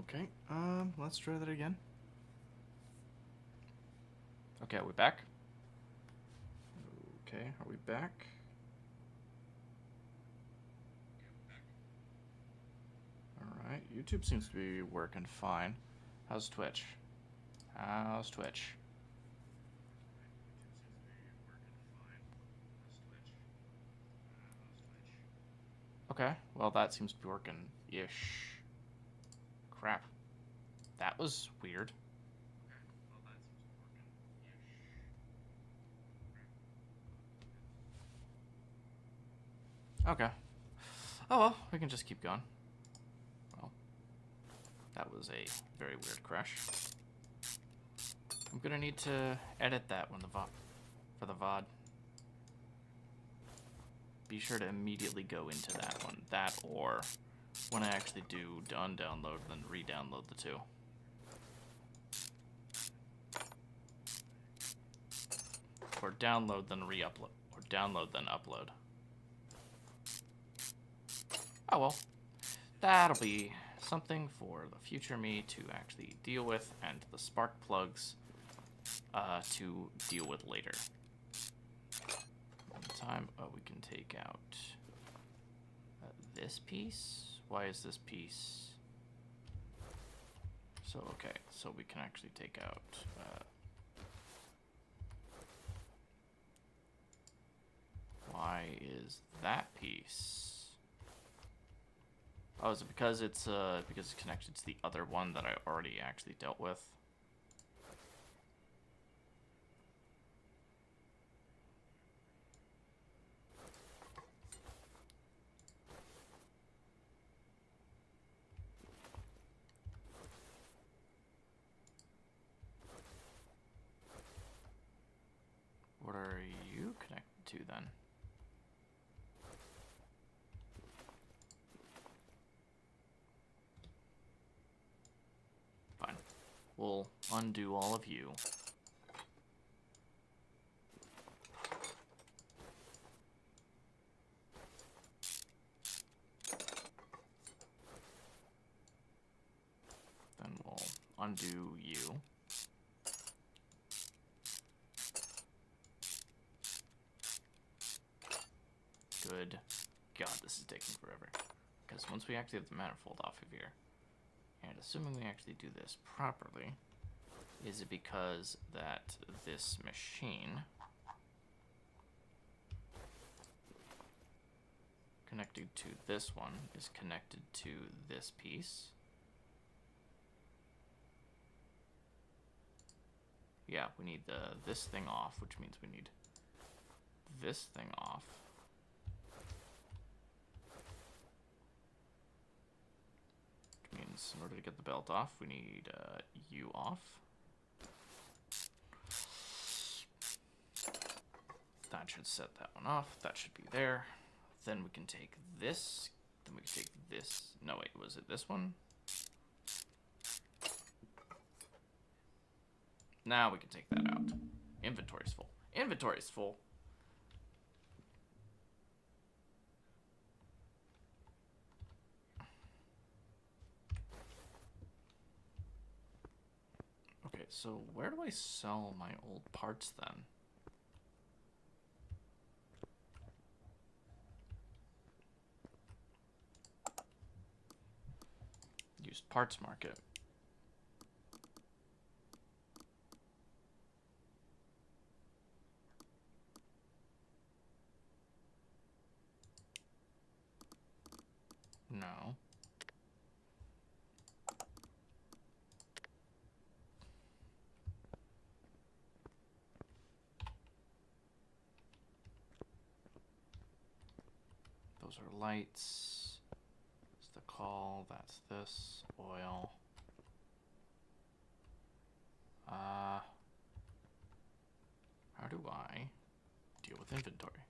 Okay, let's try that again. Okay, are we back? Okay, are we back? Alright, YouTube seems to be working fine. How's Twitch? How's Twitch? Okay, well that seems to be working-ish. Crap. That was weird. Okay. Oh well, we can just keep going. Well, that was a very weird crash. I'm gonna need to edit that when for the VOD. Be sure to immediately go into that one. That or when I actually do undownload, then re-download the two. Or download, then re-upload. Or download, then upload. Oh well. That'll be something for the future me to actually deal with, and the spark plugs to deal with later. Time. Oh, we can take out this piece. Why is this piece? So, okay, so we can actually take out why is that piece? Oh, is it because it's connected to the other one that I already actually dealt with? What are you connected to then? Fine. We'll undo all of you. Then we'll undo you. Good God, this is taking forever. Because once we actually have the manifold off of here, and assuming we actually do this properly, is it because that this machine connected to this one is connected to this piece? Yeah, we need this thing off, which means we need this thing off. Which means in order to get the belt off, we need you off. That should set that one off. That should be there. Then we can take this. Then we can take this. No, wait, was it this one? Now we can take that out. Inventory's full. Inventory's full. Okay, so where do I sell my old parts then? Used parts market. No. Those are lights. That's the call. That's this. Oil. How do I deal with inventory?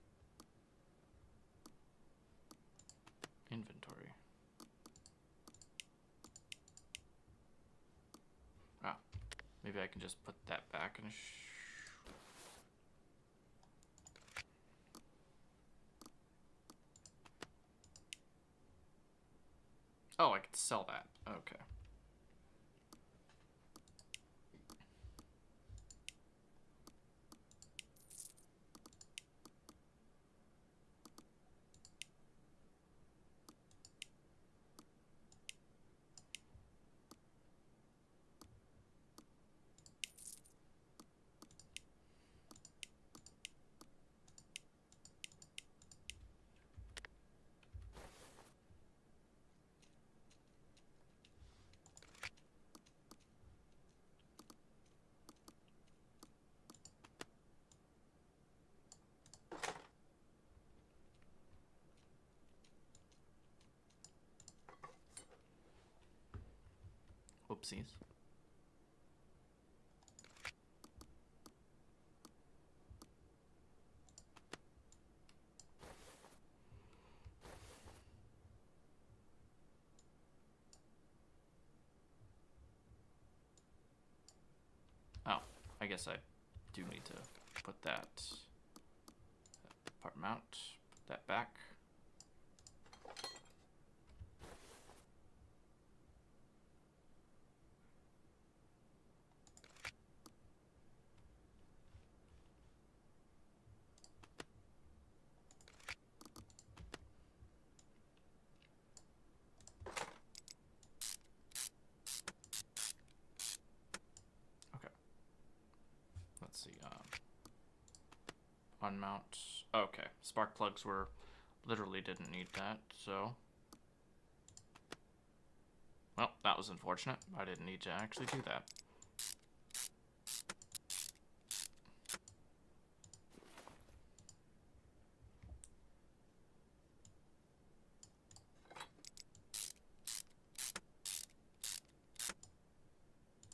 Inventory. Ah, maybe I can just put that back in a Oh, I could sell that. Okay. Whoopsies. Oh, I guess I do need to put that part mount, put that back. Let's see, unmount. Okay, spark plugs were, literally didn't need that, so. Well, that was unfortunate. I didn't need to actually do that.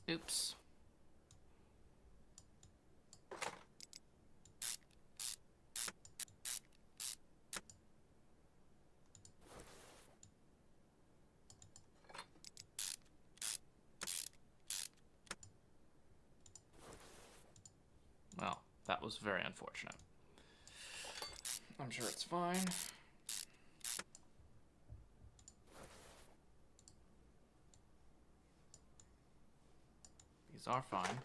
Oops. Well, that was very unfortunate. I'm sure it's fine. These are fine.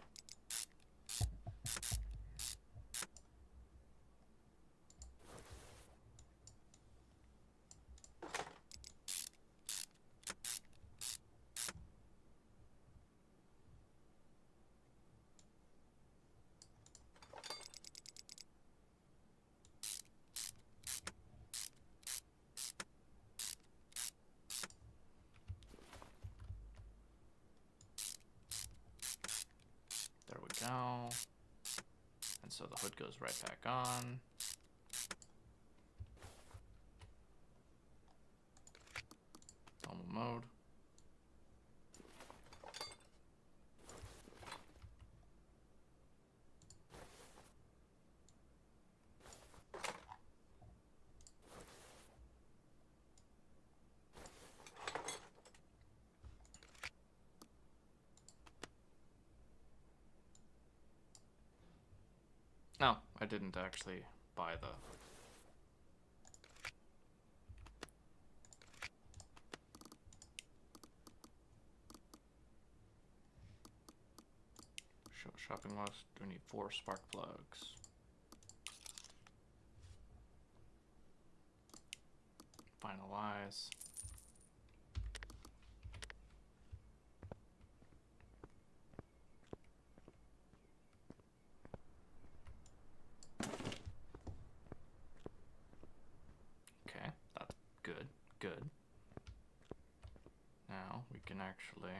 There we go. And so the hood goes right back on. Normal mode. No, I didn't actually buy the... shopping list. We need 4 spark plugs. Finalize. Okay, that's good. Good. Now we can actually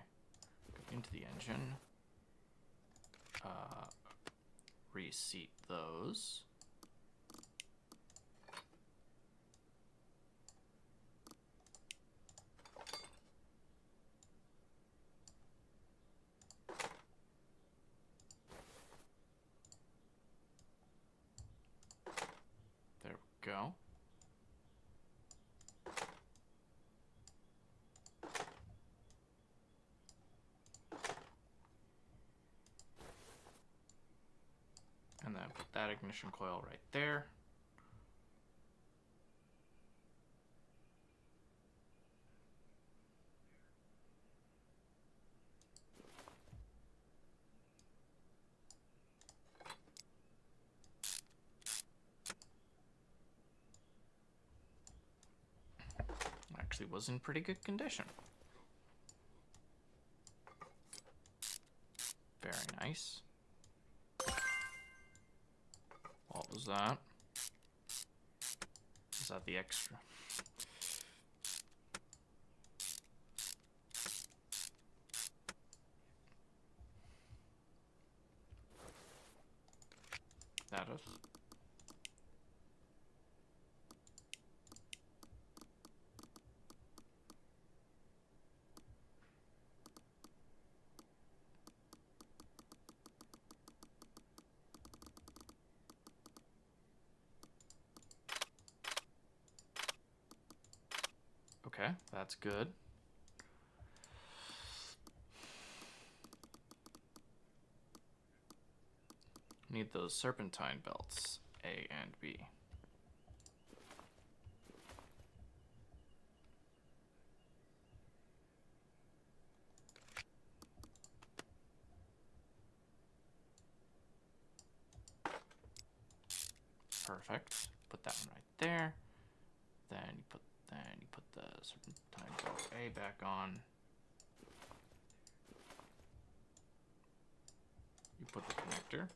go into the engine, reseat those. There we go. And then put that ignition coil right there. Actually was in pretty good condition. Very nice. What was that? Is that the extra? That is. Okay, that's good. Need those serpentine belts, A and B. Perfect. Put that one right there. Then you put the serpentine belt A back on. You put the connector.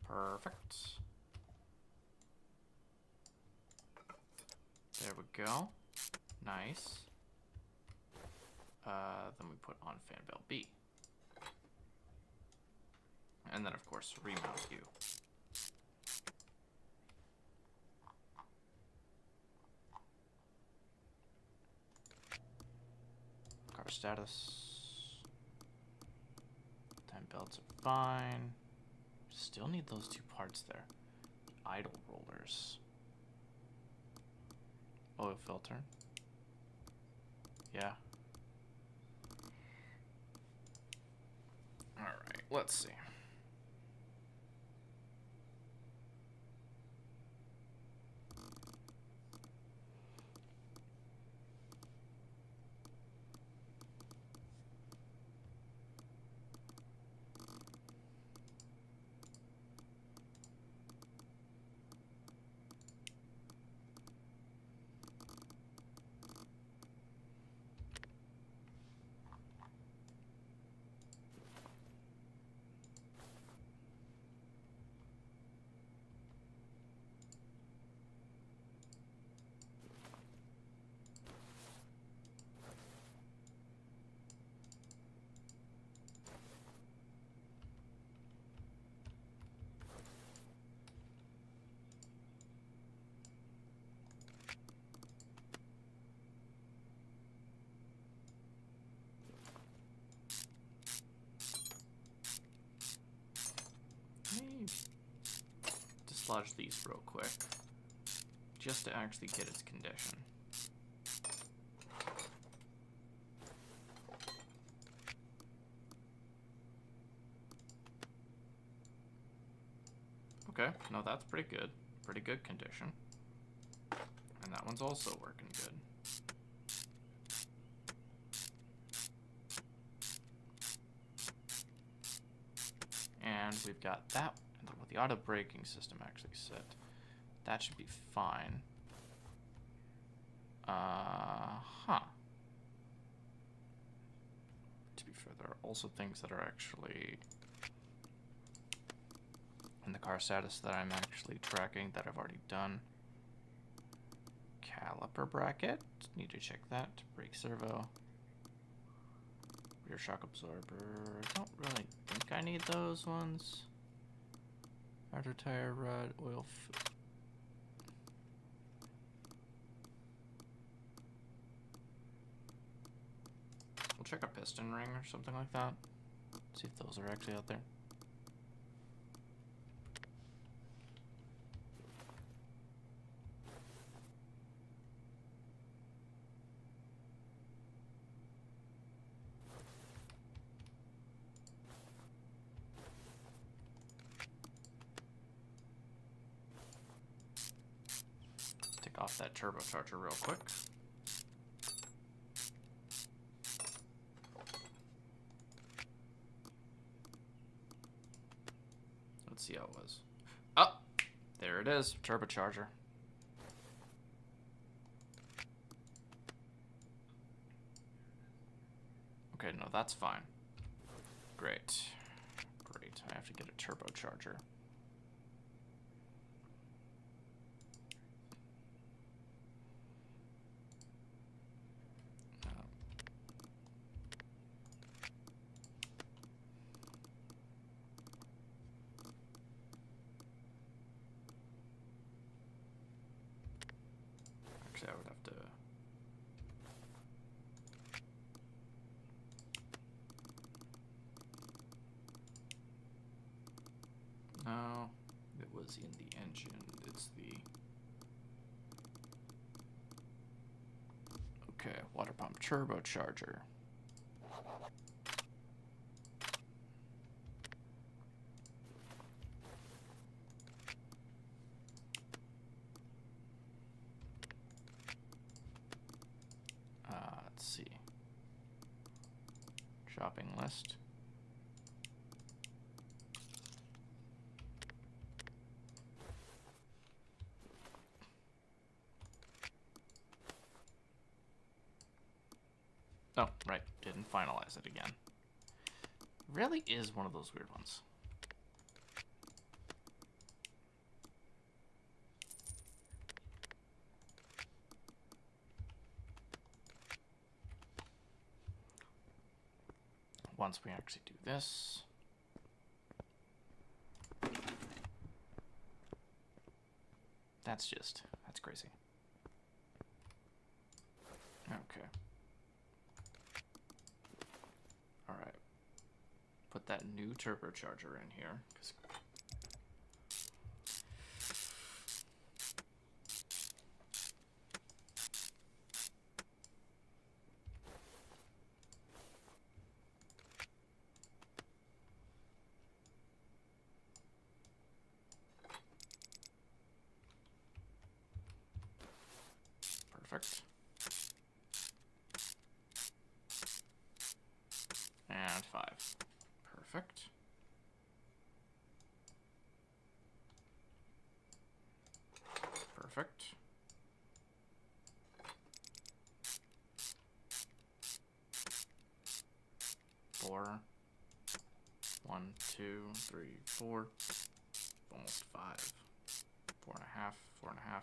Perfect. There we go. Nice. Then we put on fan belt B. And then, of course, remount U. Car status. 10 belts are fine. Still need those two parts there. Idle rollers. Oil filter. Yeah. Alright, let's see. Dislodge these real quick, just to actually get its condition. Okay, no, that's pretty good. Pretty good condition. And that one's also working good. And we've got that. With the auto braking system actually set, that should be fine. To be fair, there are also things that are actually in the car status that I'm actually tracking that I've already done. Caliper bracket, need to check that. Brake servo. Rear shock absorber, I don't really think I need those ones. Outer tire rod, oil. We'll check a piston ring or something like that. See if those are actually out there. Off that turbocharger real quick. Let's see how it was. Oh, there it is, turbocharger. Okay, no, that's fine. Great. Great, I have to get a turbocharger. Actually, I would have to. No, it was in the engine. It's the. Okay, water pump turbocharger. Let's see. Shopping list. Oh, right. Didn't finalize it again. Really is one of those weird ones. Once we actually do this. That's crazy. Okay. All right. Put that new turbocharger in here. Perfect. And 5. Perfect. Perfect. Four. 1, 2, 3, 4. Almost 5. 4.5. 4.5.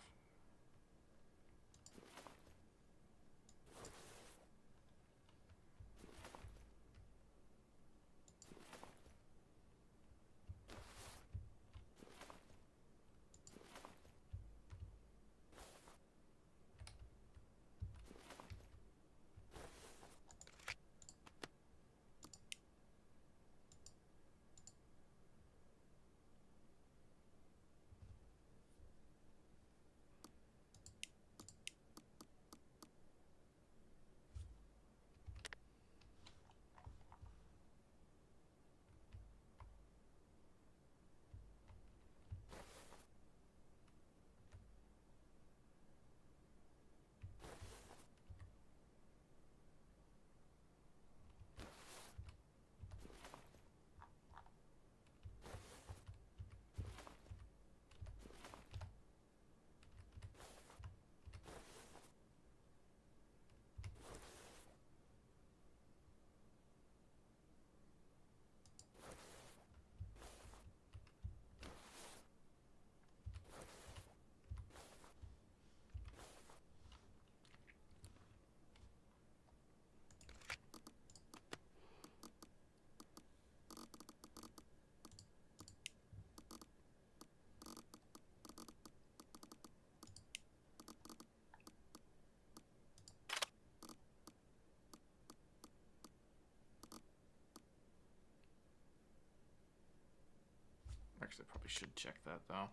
Actually, probably should check that though.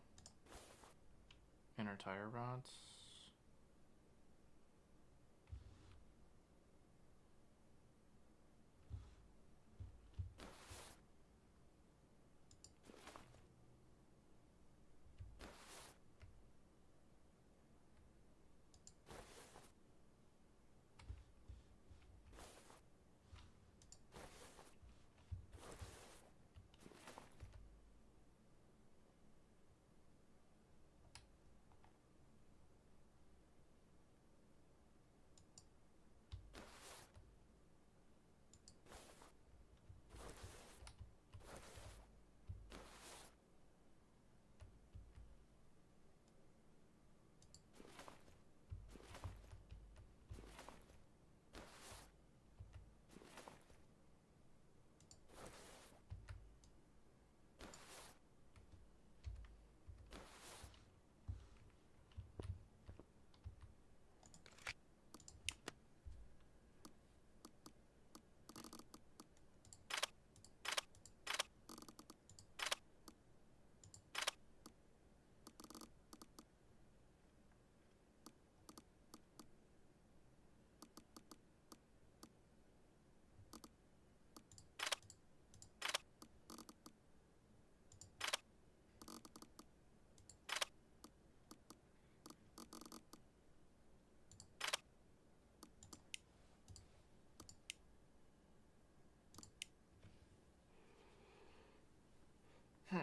Inner tire rods. Are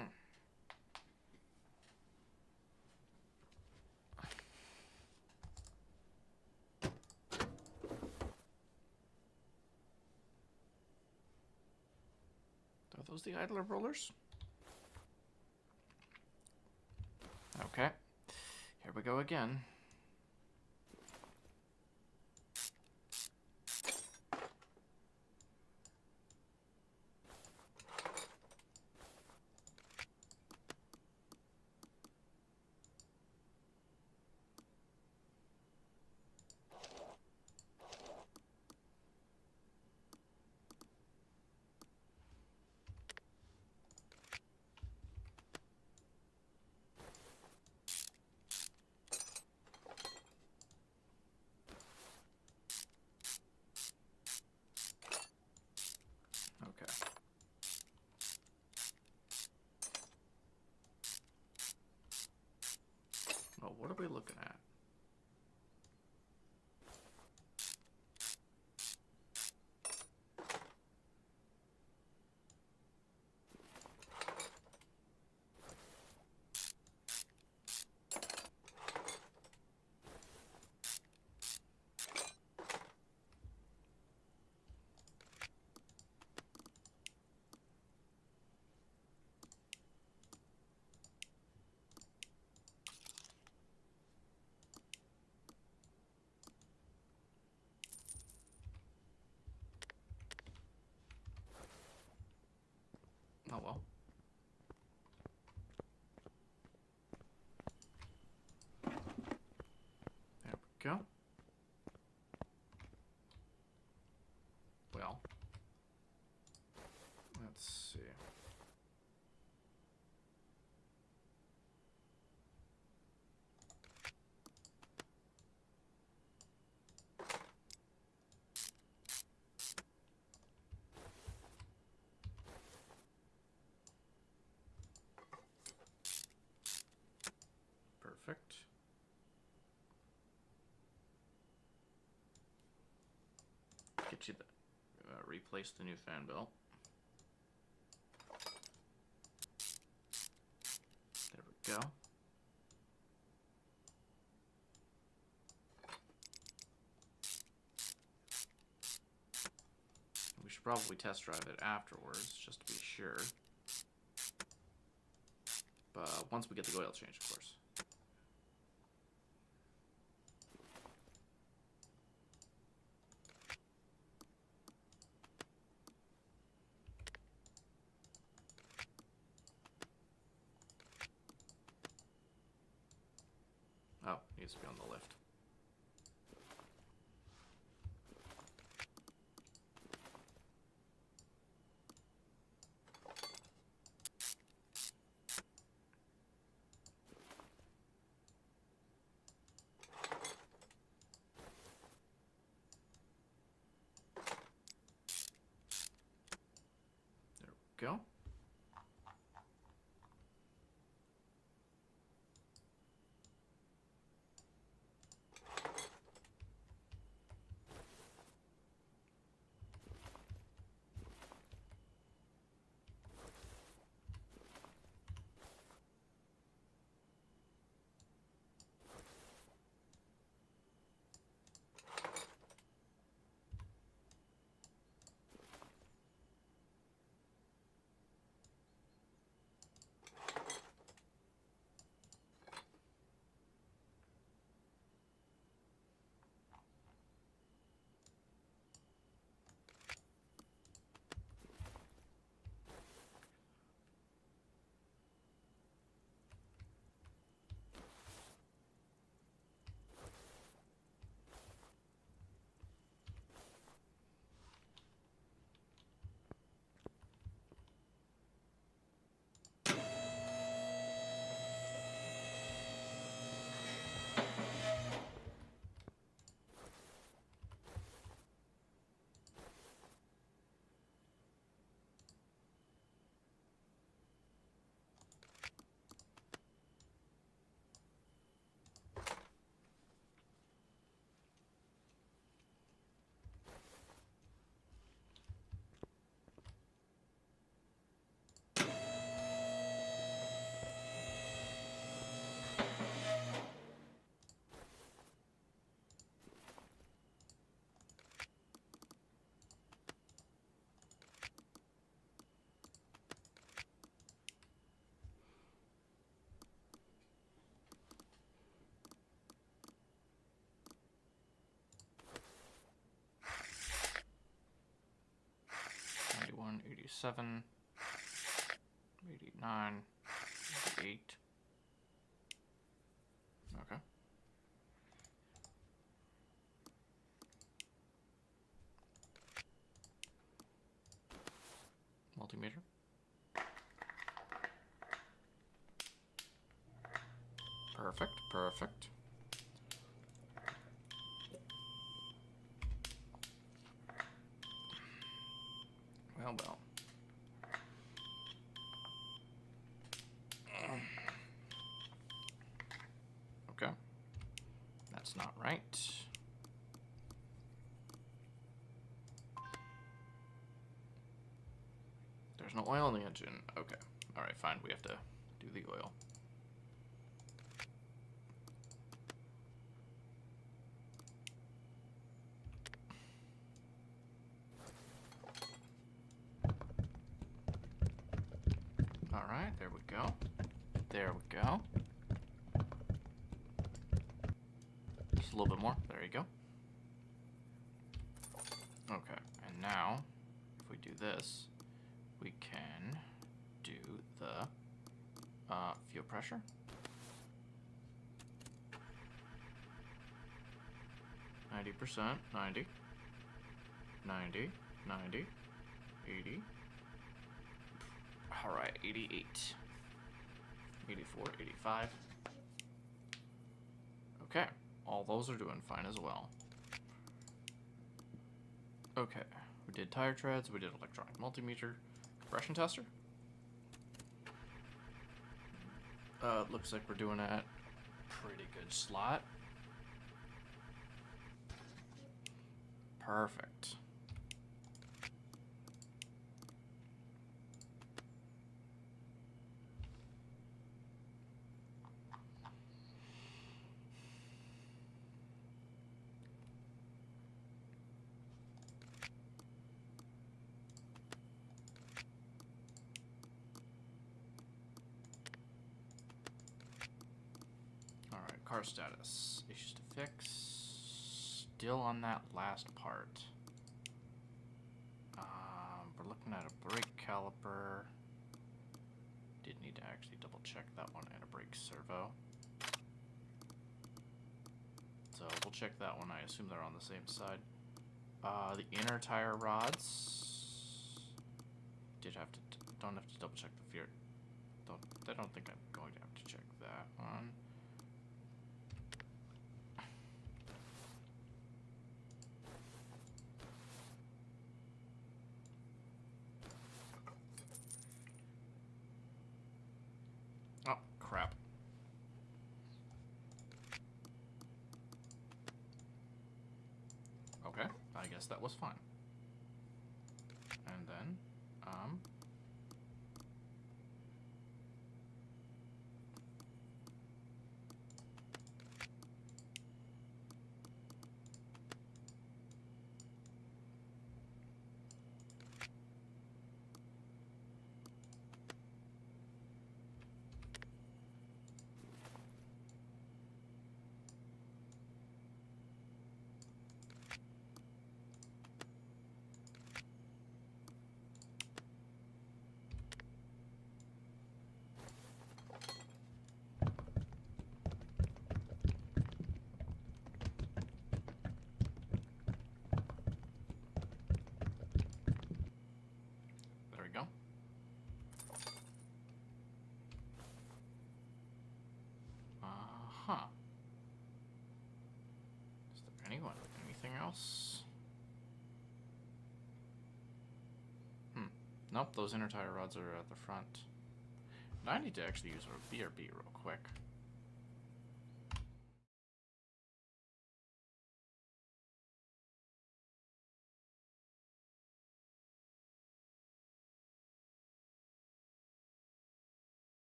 those the idler rollers? Okay. Here we go again. Okay. Well, what are we looking at? Oh well. There we go. Well, let's see. Perfect. Get you the replace the new fan belt. There we go. We should probably test drive it afterwards, just to be sure. But once we get the oil change, of course. Oh, needs to be on the lift. There we go. 87, 89, 88. Okay. Multimeter. Perfect, perfect. Well, well. Okay. That's not right. There's no oil in the engine. Okay. Alright, fine. We have to do the oil. Alright, there we go. There we go. Just a little bit more. There you go. Okay, and now, if we do this, we can do the fuel pressure. 90%, 90, 90, 90, 80. All right, 88, 84, 85. Okay, all those are doing fine as well. Okay, we did tire treads, we did electronic multimeter, compression tester. Looks like we're doing at pretty good slot. Perfect. Alright, car status. Issues to fix. Still on that last part. We're looking at a brake caliper. Did need to actually double check that one, and a brake servo. So we'll check that one. I assume they're on the same side. The inner tire rods. Don't have to double check the fear. I don't think I'm going to have to check that one. Oh, crap. Okay, I guess that was fine. And then, there we go. Uh-huh. Is there anything else? Nope, those inner tire rods are at the front. I need to actually use a BRB real quick.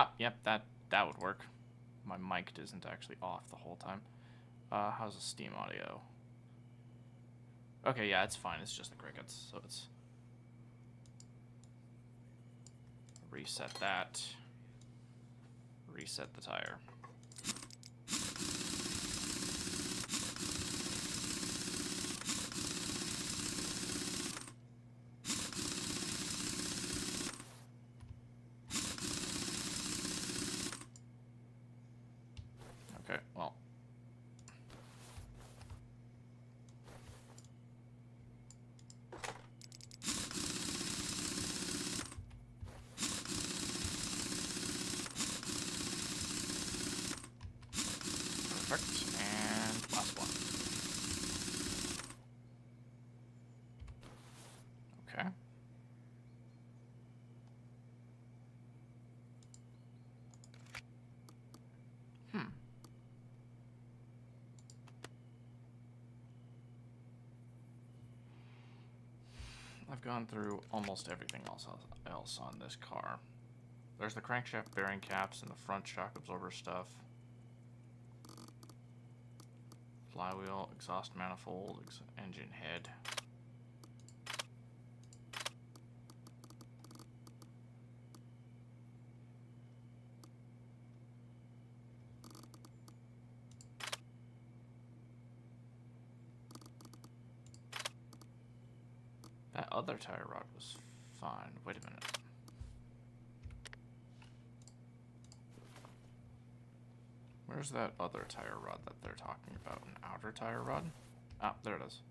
Ah, yep, that would work. My mic isn't actually off the whole time. How's the Steam audio? Okay, yeah, it's fine. It's just the crickets, so it's... Reset that. Reset the tire. Okay, well. Perfect. And last one. Okay. I've gone through almost everything else on this car. There's the crankshaft bearing caps and the front shock absorber stuff. Flywheel, exhaust manifold, engine head. That other tire rod was fine. Wait a minute. Where's that other tire rod that they're talking about? An outer tire rod? Ah, there it is.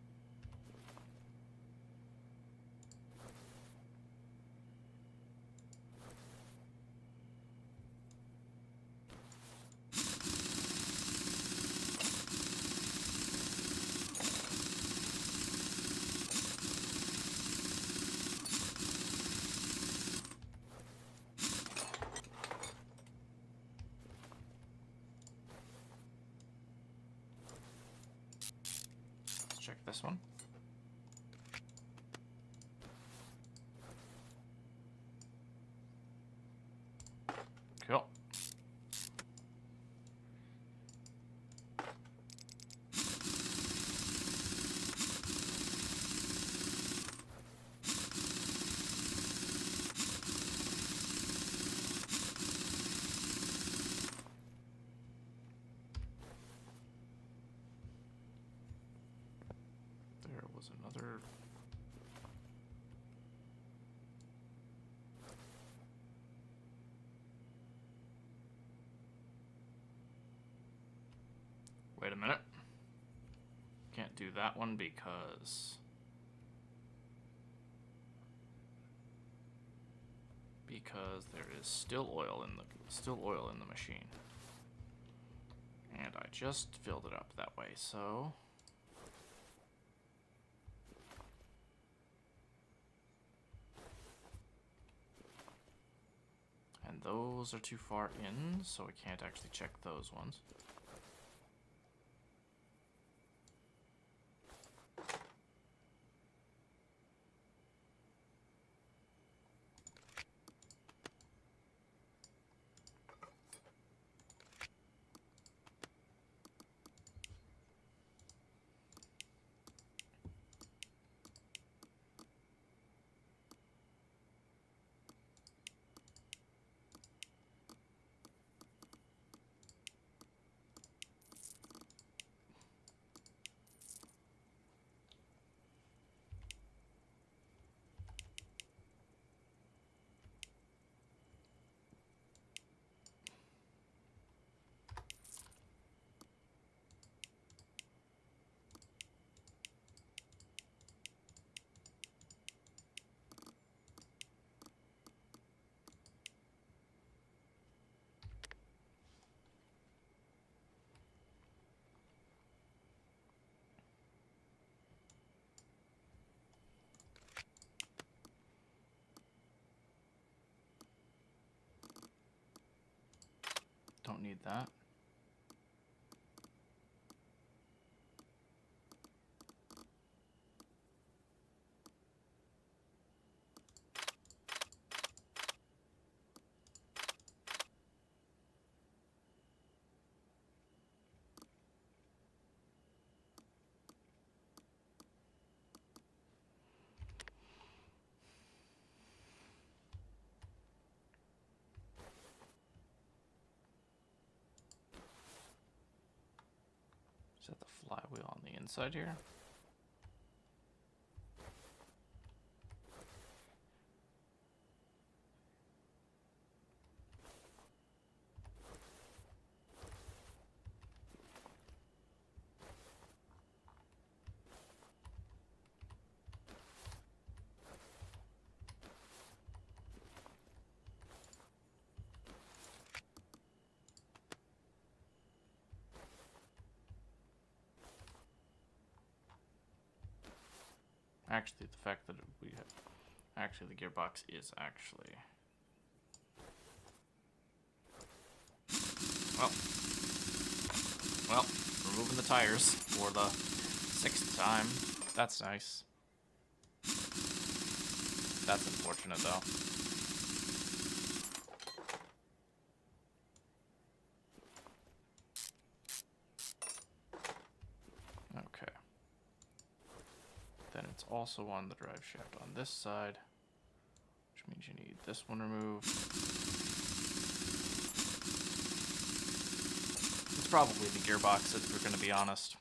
Check this one. Cool. There was another... Wait a minute. Can't do that one because there is still oil in the machine. And I just filled it up that way, so and those are too far in, so we can't actually check those ones. Don't need that. flywheel on the inside here. Actually, the fact that we have... Actually, the gearbox is actually... Well, removing the tires for the 6th time. That's nice. That's unfortunate, though. Okay. Then it's also on the drive shaft on this side, which means you need this one removed. It's probably the gearbox, if we're going to be honest.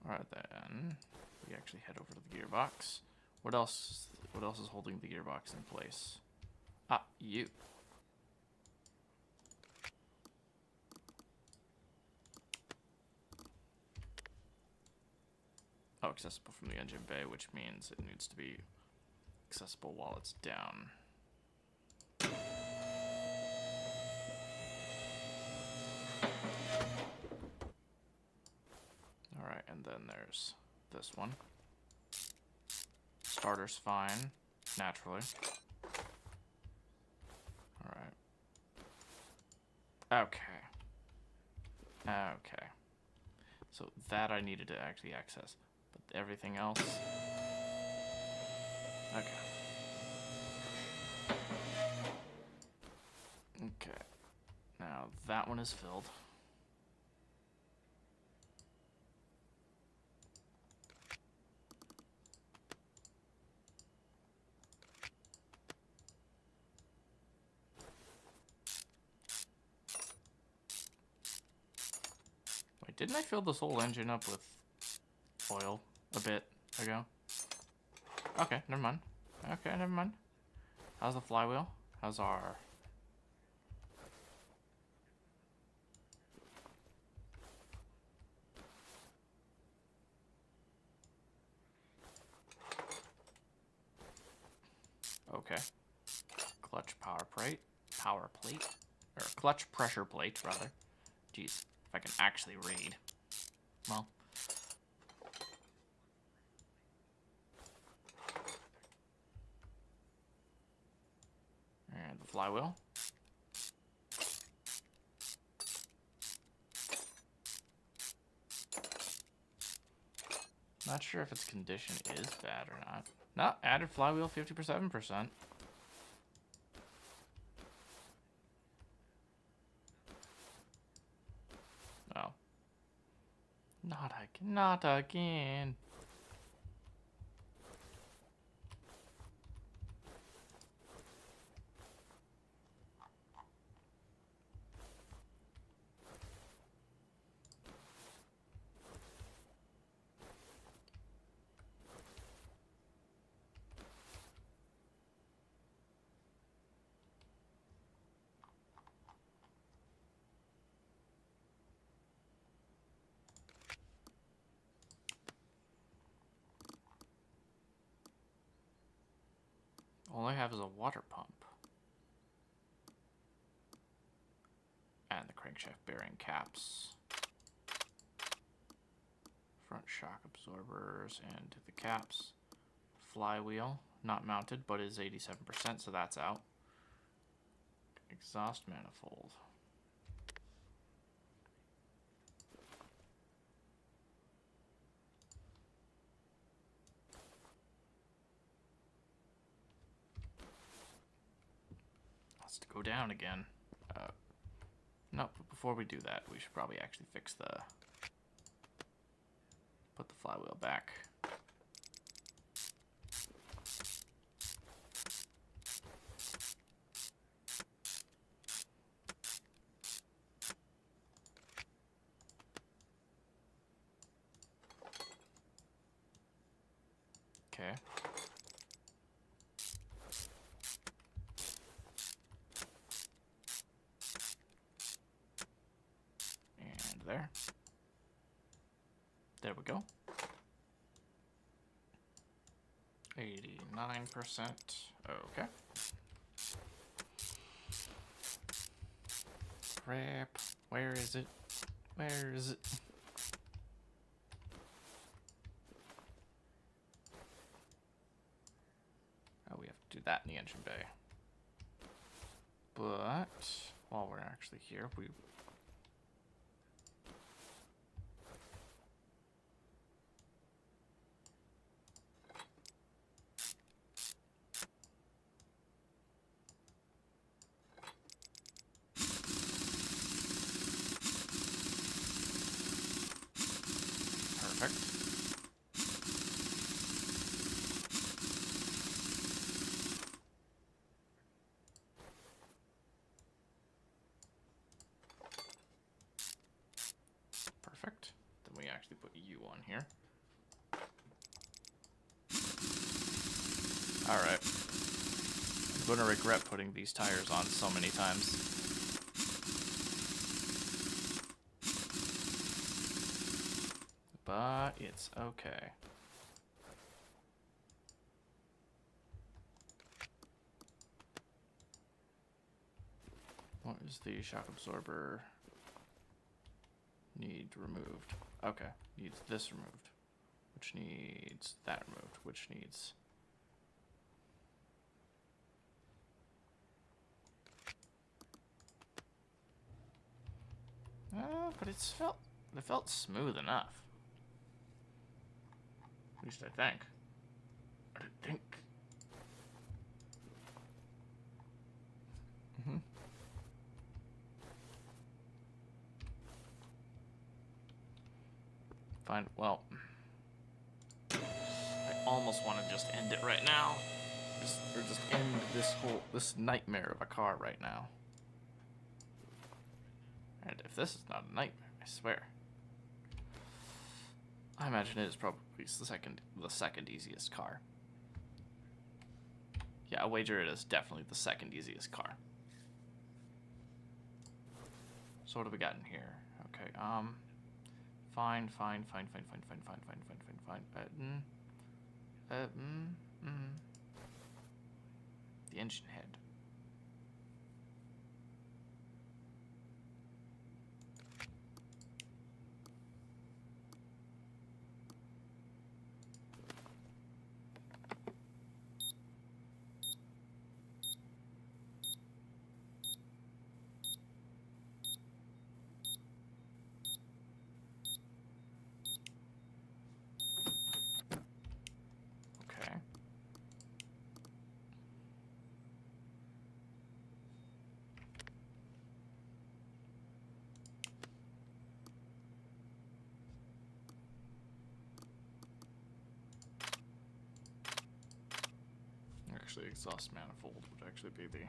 Alright then, we actually head over to the gearbox. What else is holding the gearbox in place? Ah, you. Oh, accessible from the engine bay, which means it needs to be accessible while it's down. Alright, and then there's this one. Starter's fine, naturally. Alright. Okay. Okay. So that I needed to actually access. But everything else... Okay. Okay. Now that one is filled. Wait, didn't I fill this whole engine up with oil a bit ago? Okay, never mind. Okay, never mind. How's the flywheel? How's our... Okay. Clutch power plate. Or clutch pressure plate, rather. Jeez, if I can actually read. Well. And the flywheel. Not sure if its condition is bad or not. No, added flywheel 57%. Oh. Not again. All I have is a water pump. And the crankshaft bearing caps. Front shock absorbers and the caps. Flywheel, not mounted, but is 87%, so that's out. Exhaust manifold. Let's go down again. No, but before we do that, we should probably actually fix the... Put the flywheel back. Okay. And there. There we go. 89%. Okay. Crap. Where is it? Where is it? Oh, we have to do that in the engine bay. But while we're actually here, we... Perfect. Perfect. Then we actually put you on here. Alright. I'm going to regret putting these tires on so many times. But it's okay. What is the shock absorber? Need removed. Okay, needs this removed. Which needs that removed. Which needs... but it felt smooth enough. At least I think. Fine. Well, I almost want to just end it right now, or just end this nightmare of a car right now. And if this is not a nightmare, I swear. I imagine it is probably the second easiest car. Yeah, I wager it is definitely the second easiest car. So what have we got in here? Okay, fine. The engine head. Actually, exhaust manifold would actually be the...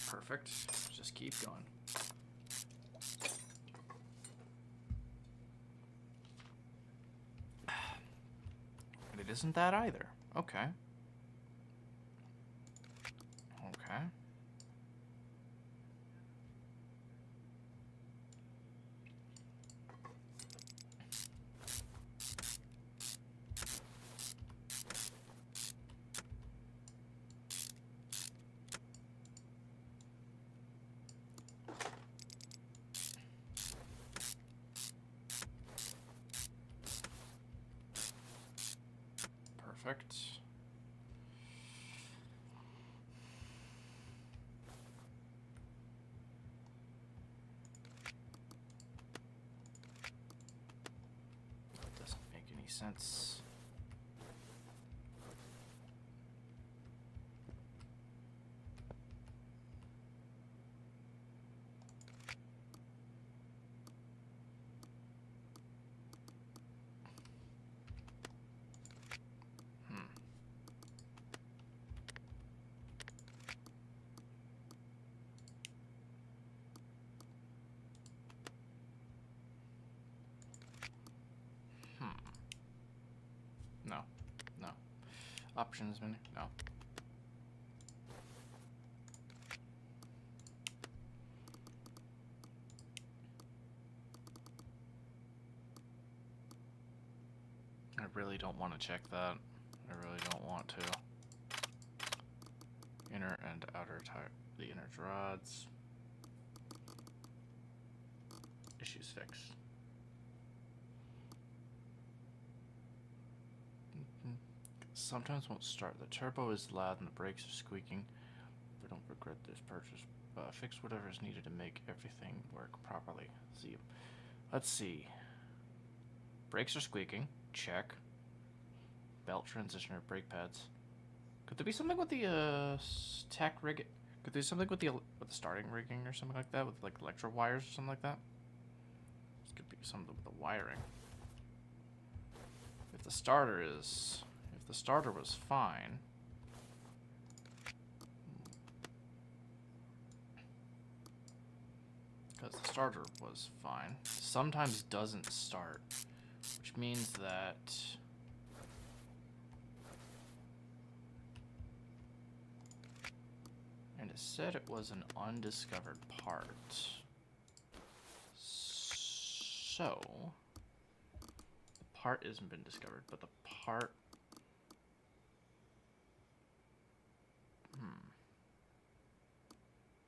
Perfect. Just keep going. It isn't that either. Okay. Okay. Perfect. Doesn't make any sense. No. No. Options menu? No. I really don't want to check that. I really don't want to. Inner and outer tire. The inner rods. Issues fixed. Sometimes won't start. The turbo is loud and the brakes are squeaking. But don't regret this purchase. Fix whatever is needed to make everything work properly. See. Let's see. Brakes are squeaking. Check. Belt transitioner, brake pads. Could there be something with the tach rig? Could there be something with the starting rigging or something like that, with like electro wires or something like that? This could be something with the wiring. If the starter was fine. Because the starter was fine. Sometimes doesn't start, which means that and it said it was an undiscovered part. So the part hasn't been discovered, but the part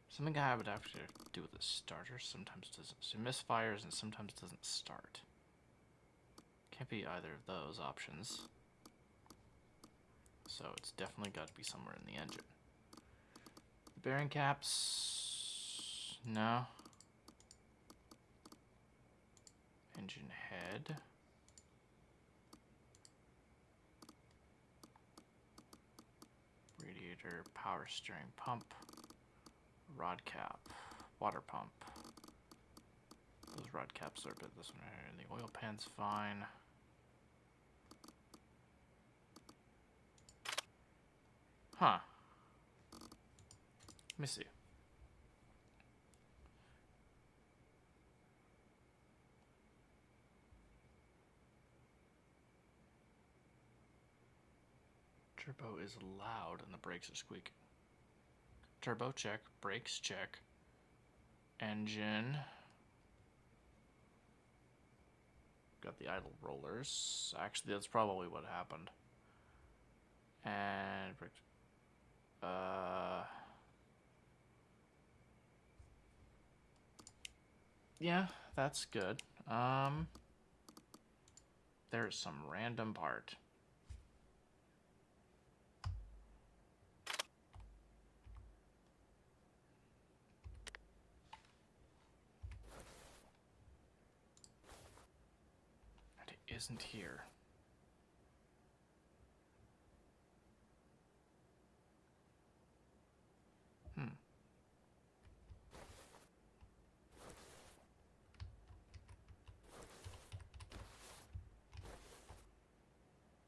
something I would have to do with the starter sometimes doesn't. So misfires and sometimes doesn't start. Can't be either of those options. So it's definitely got to be somewhere in the engine. The bearing caps, no. Engine head. Radiator, power steering pump. Rod cap, water pump. Those rod caps are a bit this one right here. The oil pan's fine. Huh. Let me see. Turbo is loud and the brakes are squeaking. Turbo check, brakes check, engine. Got the idle rollers. Actually, that's probably what happened. And brakes. Yeah, that's good. There's some random part. And it isn't here.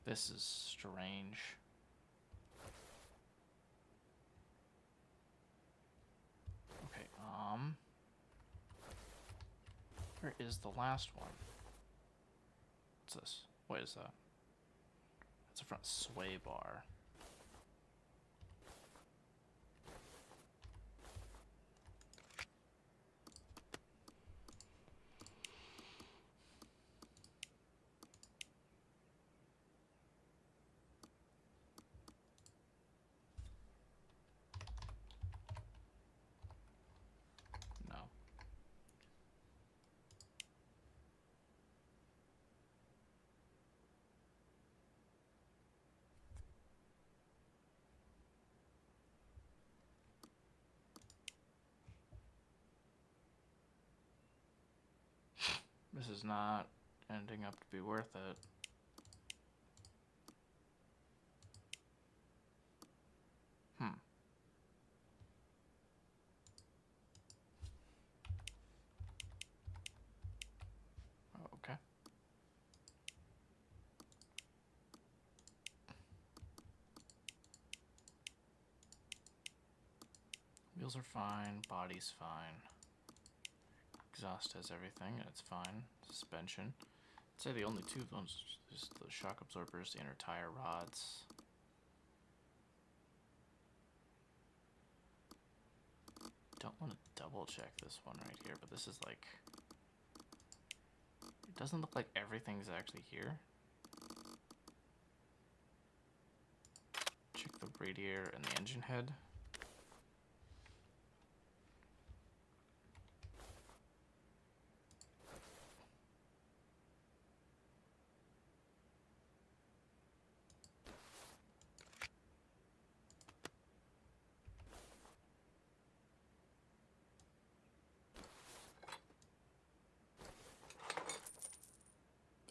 This is strange. Okay, where is the last one? What's this? What is that? That's a front sway bar. No. This is not ending up to be worth it. Okay. Wheels are fine, body's fine. Exhaust has everything, and it's fine. Suspension. I'd say the only two ones is the shock absorbers, the inner tire rods. Don't want to double check this one right here, but this is like, it doesn't look like everything's actually here. Check the radiator and the engine head.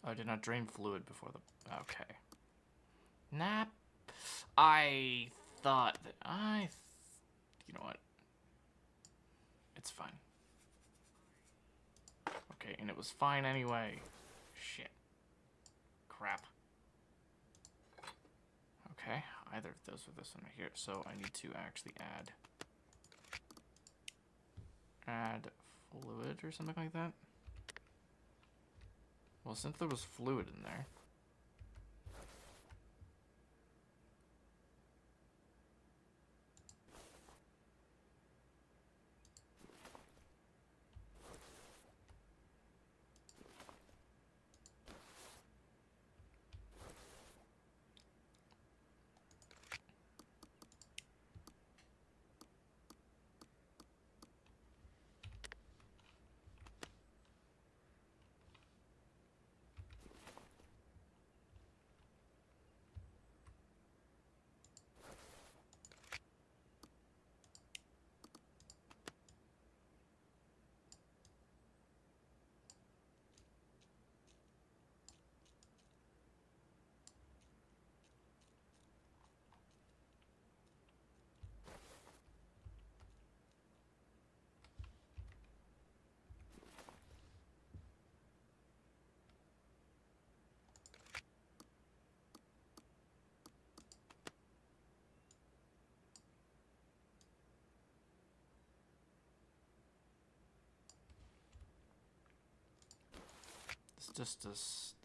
I did not drain fluid before the... Okay. Nah. I thought that... You know what? It's fine. Okay, and it was fine anyway. Shit. Crap. Okay, either of those or this one right here. So I need to actually add fluid or something like that. Well, since there was fluid in there.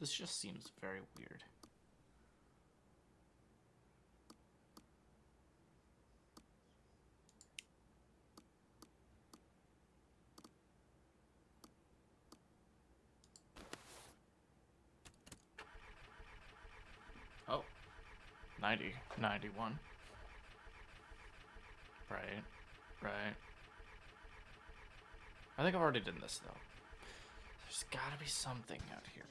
This just seems very weird. Oh, 90, 91. Right. I think I've already done this though. There's gotta be something out here.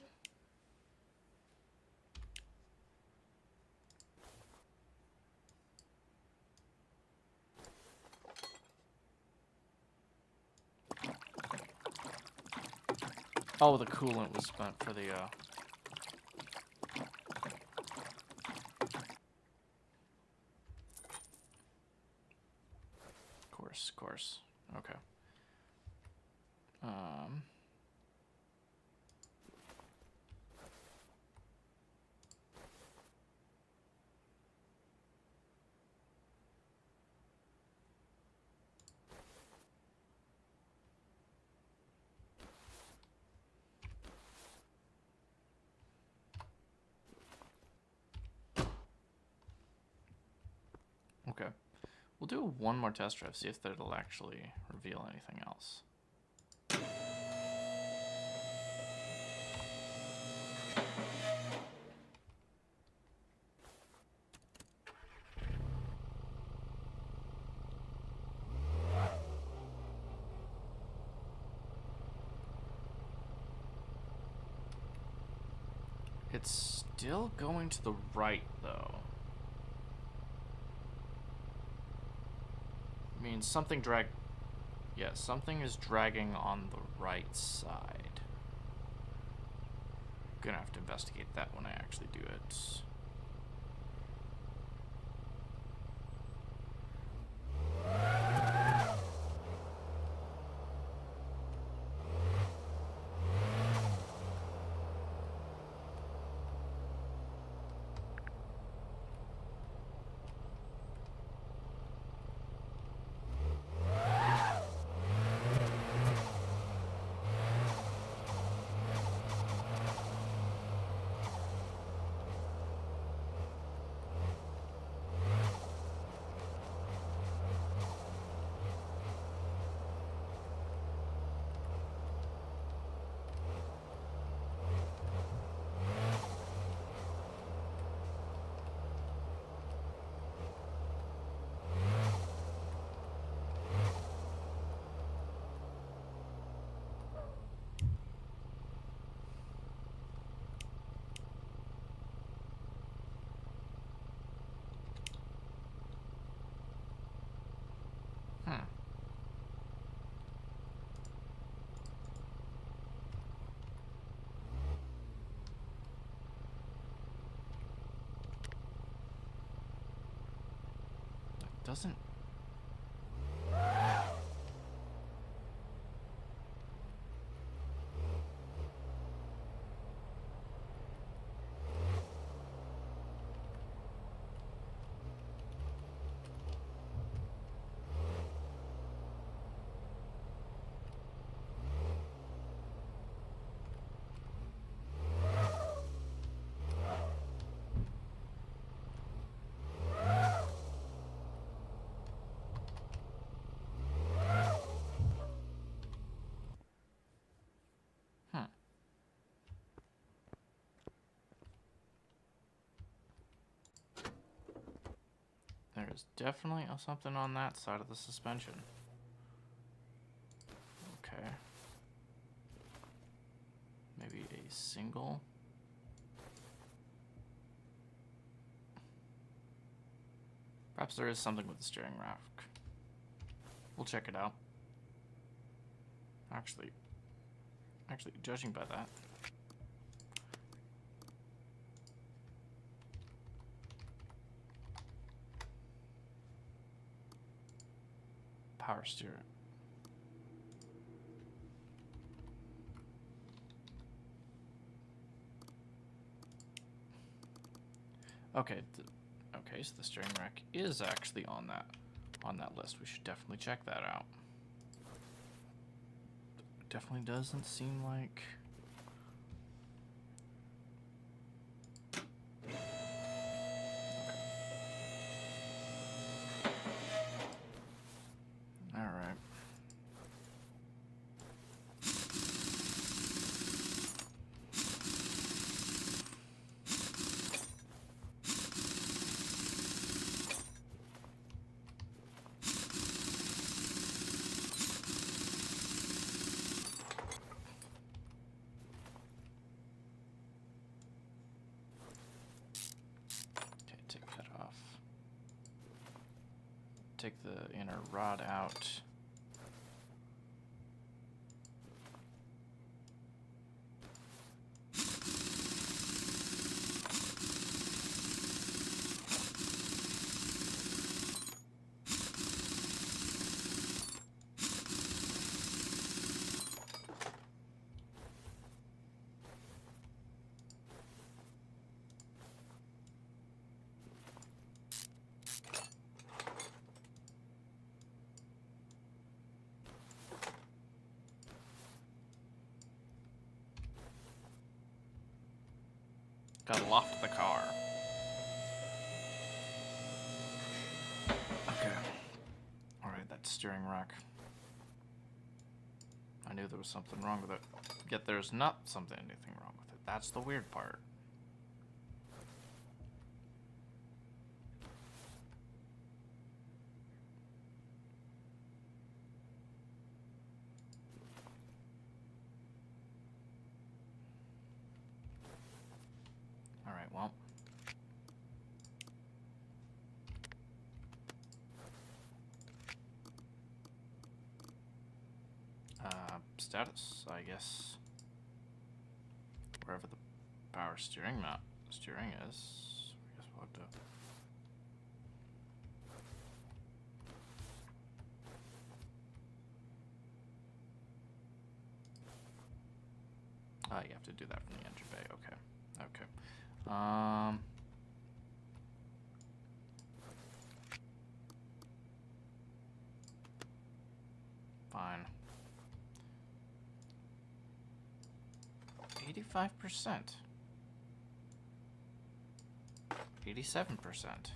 Oh, the coolant was spent for the, Course. Okay. Okay. We'll do one more test drive, see if that'll actually reveal anything else. It's still going to the right, though. I mean, something is dragging on the right side. Gonna have to investigate that when I actually do it. doesn't... There's definitely something on that side of the suspension. Okay. Maybe a single. Perhaps there is something with the steering rack. We'll check it out. Actually, judging by that, power steering. Okay, okay, so the steering rack is actually on that list. We should definitely check that out. It definitely doesn't seem like... Alright. Okay, take that off. Take the inner rod out. Gotta loft the car. Okay. Alright, that steering rack. I knew there was something wrong with it. Yet there's not anything wrong with it. That's the weird part. Alright, well. Status, I guess. Wherever the power steering is, I guess we'll have to... you have to do that from the engine bay. Okay. Okay. Fine. 85%. 87%.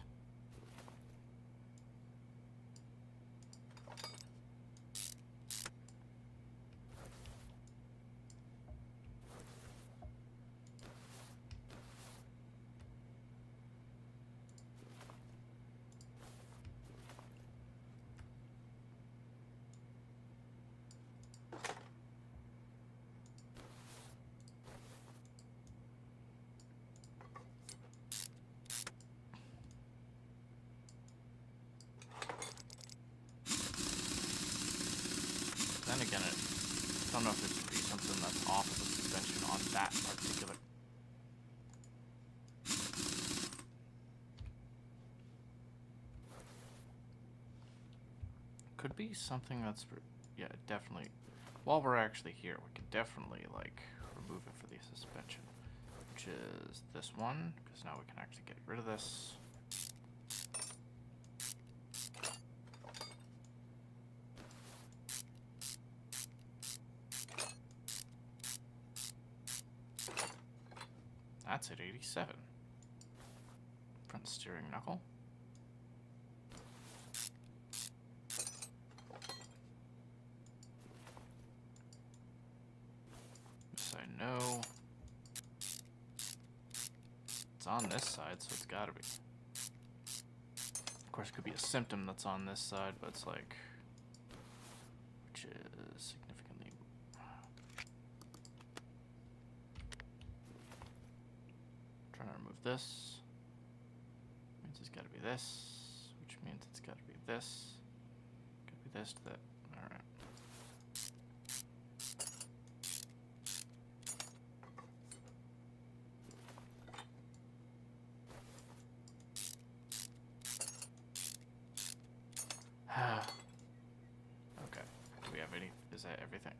Then again, I don't know if it could be something that's off of the suspension on that particular... could be something that's... Yeah, definitely. While we're actually here, we can definitely, like, remove it for the suspension. Which is this one, because now we can actually get rid of this. That's at 87. Front steering knuckle. This I know. It's on this side, so it's gotta be. Of course, it could be a symptom that's on this side, but it's like... Which is significantly... Trying to remove this. Means it's gotta be this. Which means it's gotta be this. Gotta be this to that. Alright. Okay. Do we have any? Is that everything?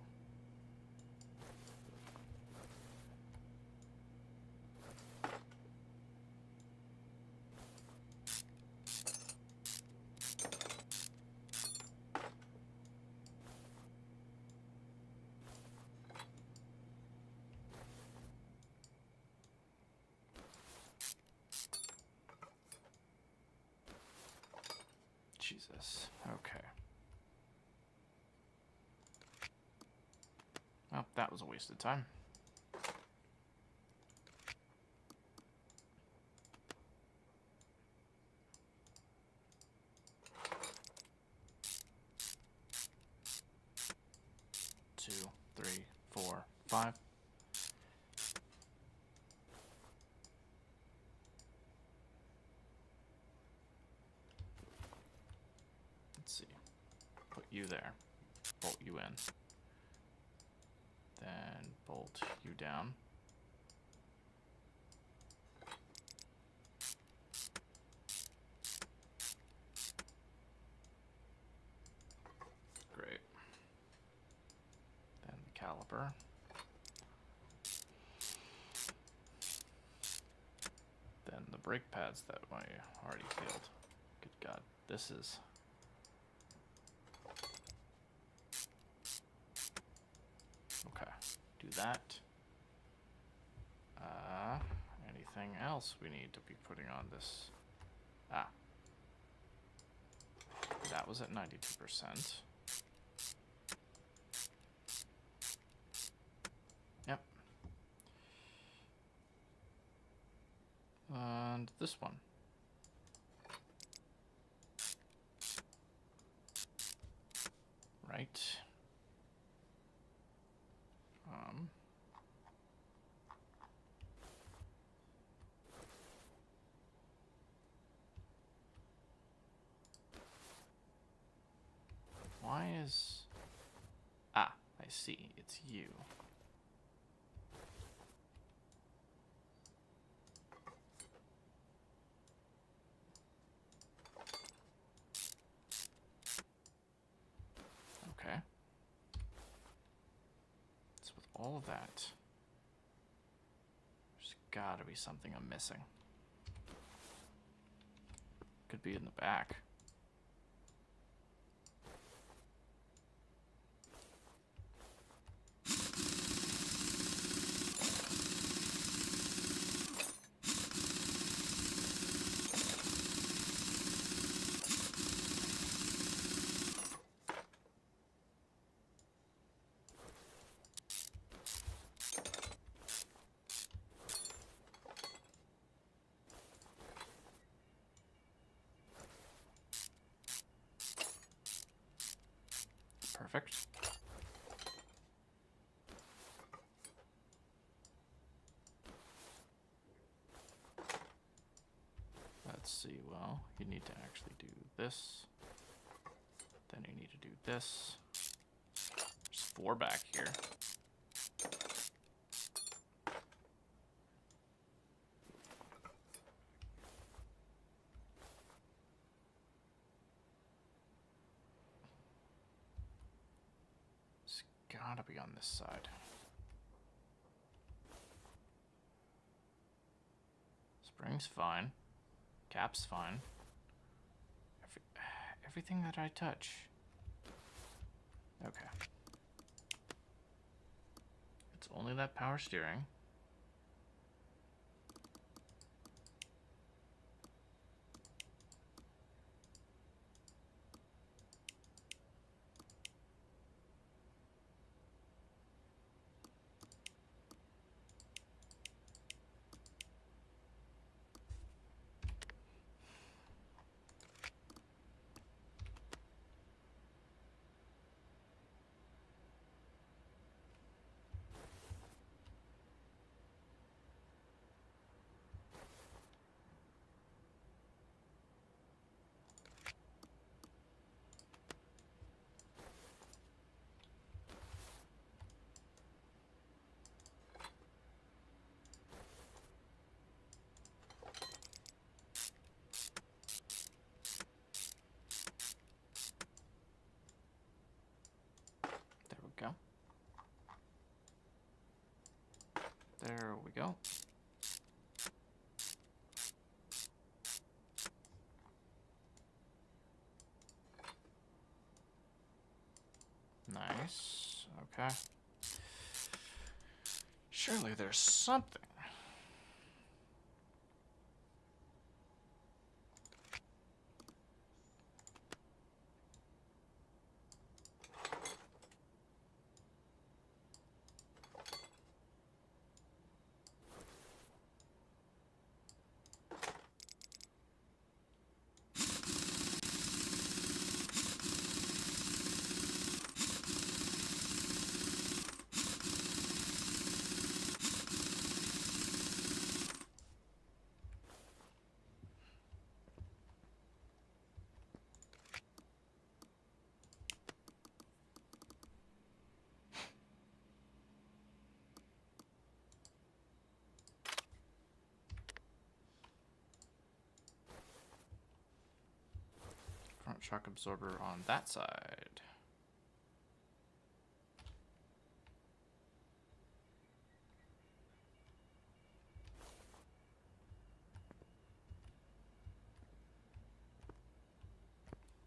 Jesus. Okay. Well, that was a waste of time. Two, three, four, five. Let's see. Put you there. Bolt you in. Then bolt you down. Great. Then the caliper. Then the brake pads that I already failed. Good God, this is... Okay, do that. Anything else we need to be putting on this? Ah. That was at 92%. Yep. And this one. Right. Why is... Ah, I see. It's you. Okay. So with all of that, there's gotta be something I'm missing. Could be in the back. Perfect. Let's see, well, you need to actually do this. Then you need to do this. There's 4 back here. gotta be on this side. Spring's fine. Cap's fine. Everything that I touch. Okay. It's only that power steering. Go. There we go. Nice. Okay. Surely there's something. Front shock absorber on that side.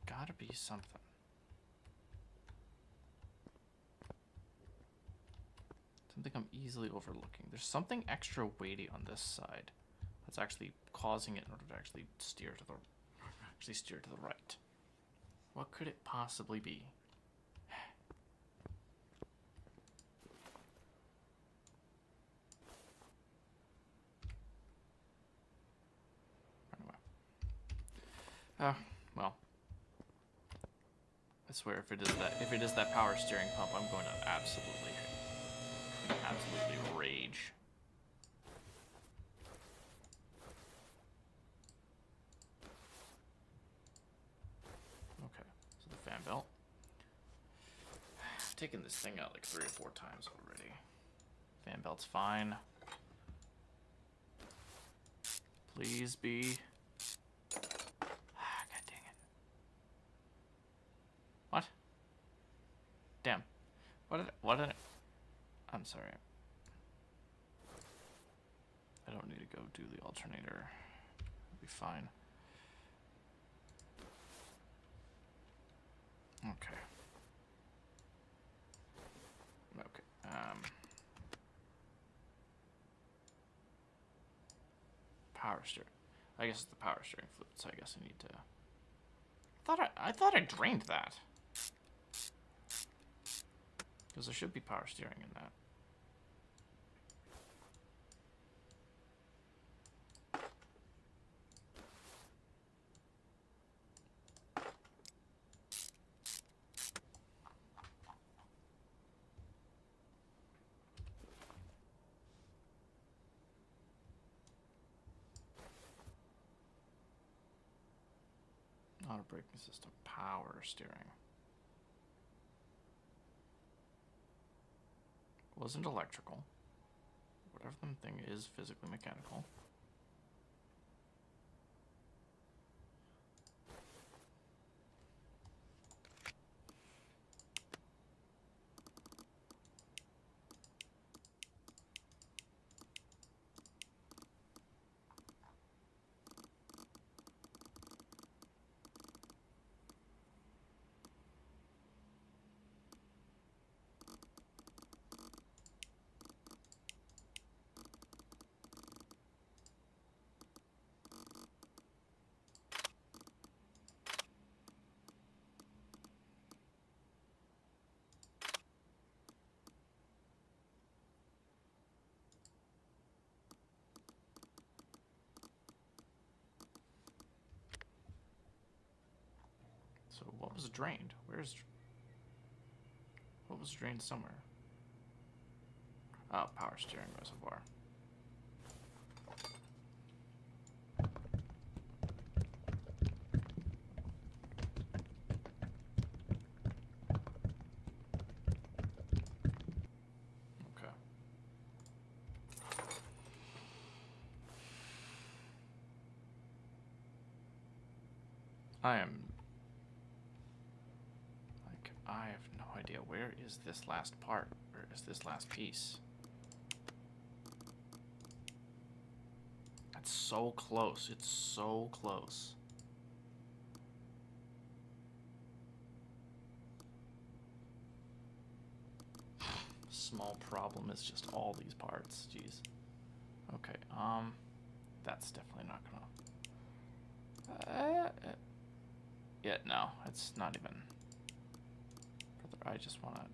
Gotta be something. Something I'm easily overlooking. There's something extra weighty on this side that's actually causing it in order to actually steer to the right. What could it possibly be? Anyway. Oh, well. I swear if it is that power steering pump, I'm going to absolutely rage. Okay, so the fan belt. I've taken this thing out like 3 or 4 times already. Fan belt's fine. Please be. God dang it. What? Damn. What did I'm sorry. I don't need to go do the alternator. It'll be fine. Okay. Power steering. I guess it's the power steering fluid, so I guess I need to. I thought I drained that. Because there should be power steering in that. Auto braking system, power steering. Wasn't electrical. Whatever the thing is, physically mechanical. So what was drained? What was drained somewhere? Oh, power steering reservoir. Okay. I have no idea. Where is this last part? Where is this last piece? It's so close. It's so close. Small problem is just all these parts. Jeez. Okay. That's definitely not gonna. Yeah, no, it's not even. I just wanna.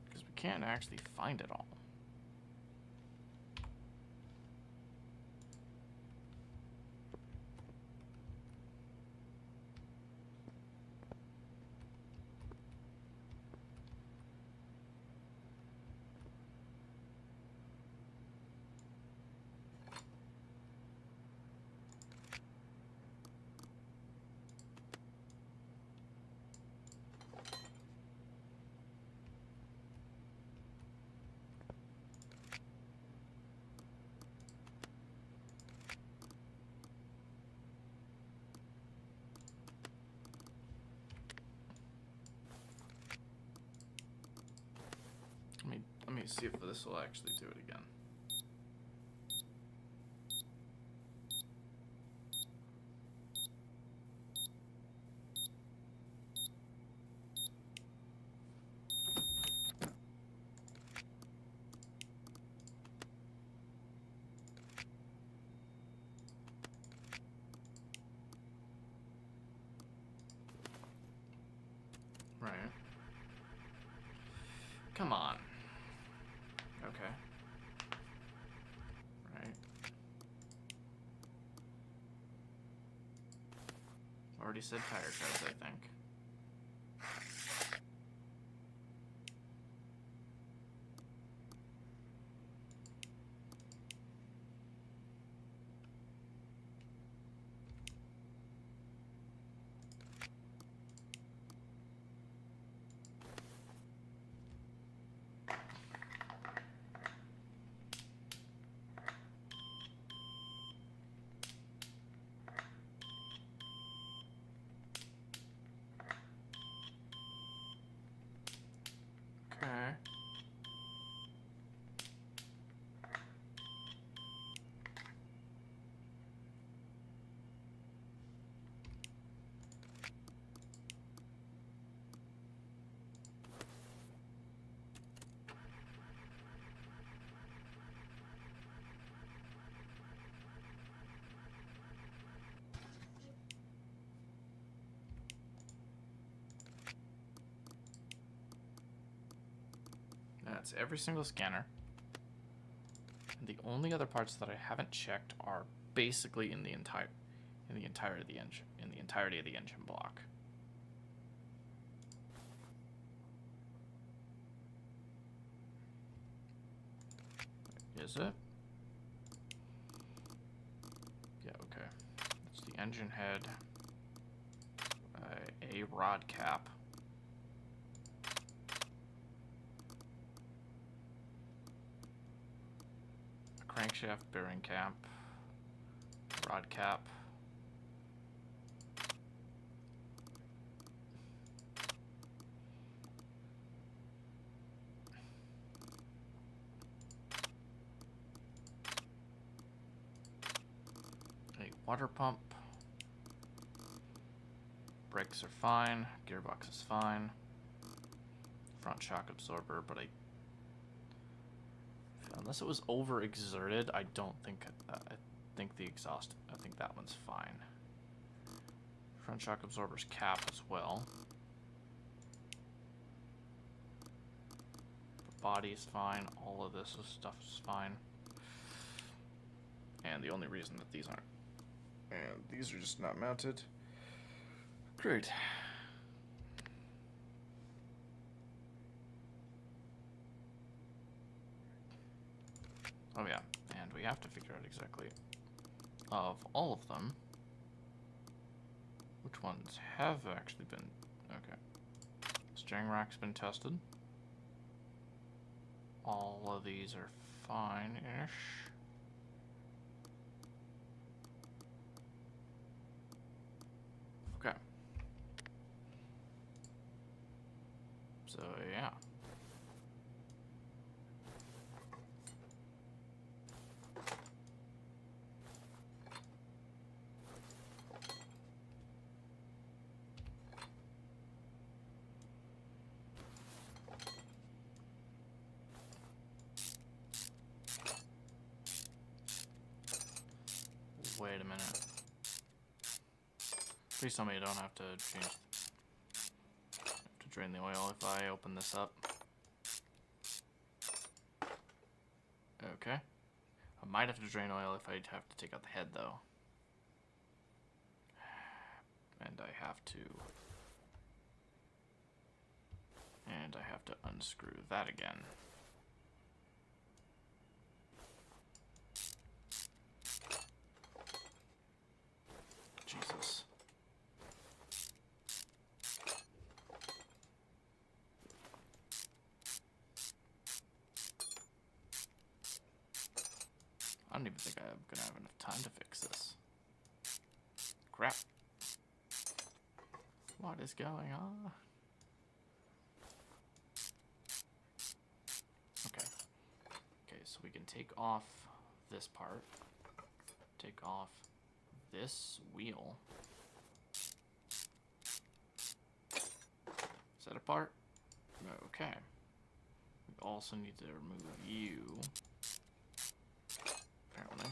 Because we can't actually find it all. Let me see if this will actually do it again. Right. Come on. Okay. Right. Already said tire treads, I think. Okay. That's every single scanner. And the only other parts that I haven't checked are basically in the entirety of the engine block. Is it? Yeah, okay. It's the engine head, a rod cap, a crankshaft bearing cap, rod cap, a water pump, brakes are fine, gearbox is fine, front shock absorber, but unless it was overexerted, I don't think, I think the exhaust, I think that one's fine. Front shock absorber's cap as well. The body is fine, all of this stuff is fine. And the only reason that these aren't And these are just not mounted. Great. Oh yeah, and we have to figure out exactly, of all of them, which ones have actually been, okay. String rack's been tested. All of these are fine-ish. Okay. So, yeah. Wait a minute. Please tell me I don't have to change. I have to drain the oil if I open this up. Okay. I might have to drain oil if I have to take out the head, though. And I have to... And I have to unscrew that again. Jesus. I don't even think I'm gonna have enough time to fix this. Crap. What is going on? Okay. Okay, so we can take off this part. Take off this wheel. Is that a part? Okay. We also need to remove you. Apparently.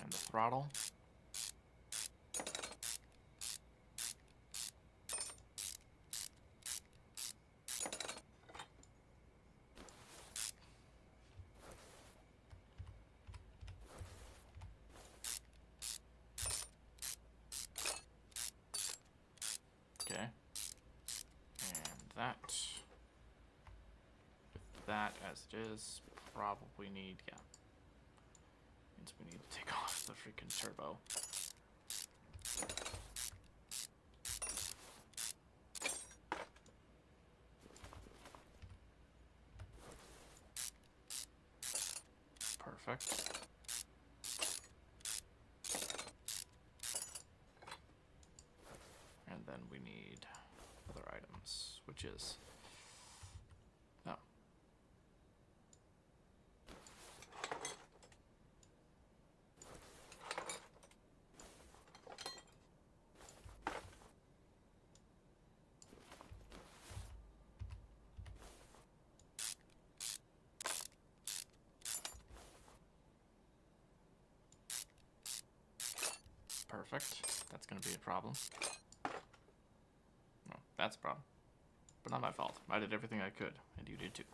And the throttle. Okay. And that. With that as it is, probably need, yeah. Means we need to take off the freaking turbo. Perfect. And then we need other items, which is... Oh. Perfect. That's going to be a problem. No, that's a problem. But not my fault. I did everything I could, and you did too.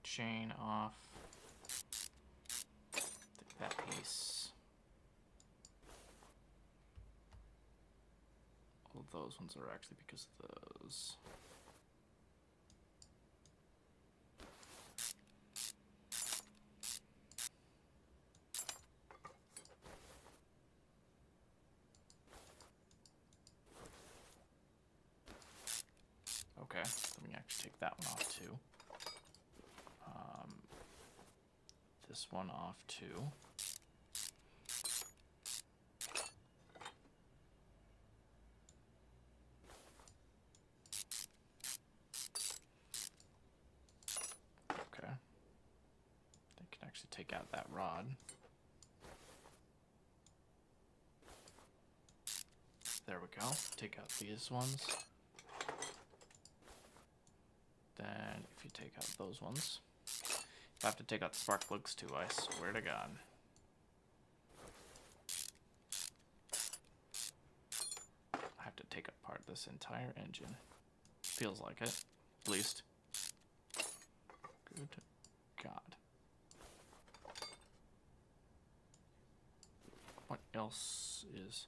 Chain off. Take that piece. All of those ones are actually because of those. Okay, let me actually take that one off too. This one off too. Okay. They can actually take out that rod. There we go. Take out these ones. Then if you take out those ones, If I have to take out the spark plugs too, I swear to God. I have to take apart this entire engine. Feels like it, at least. Good God. What else is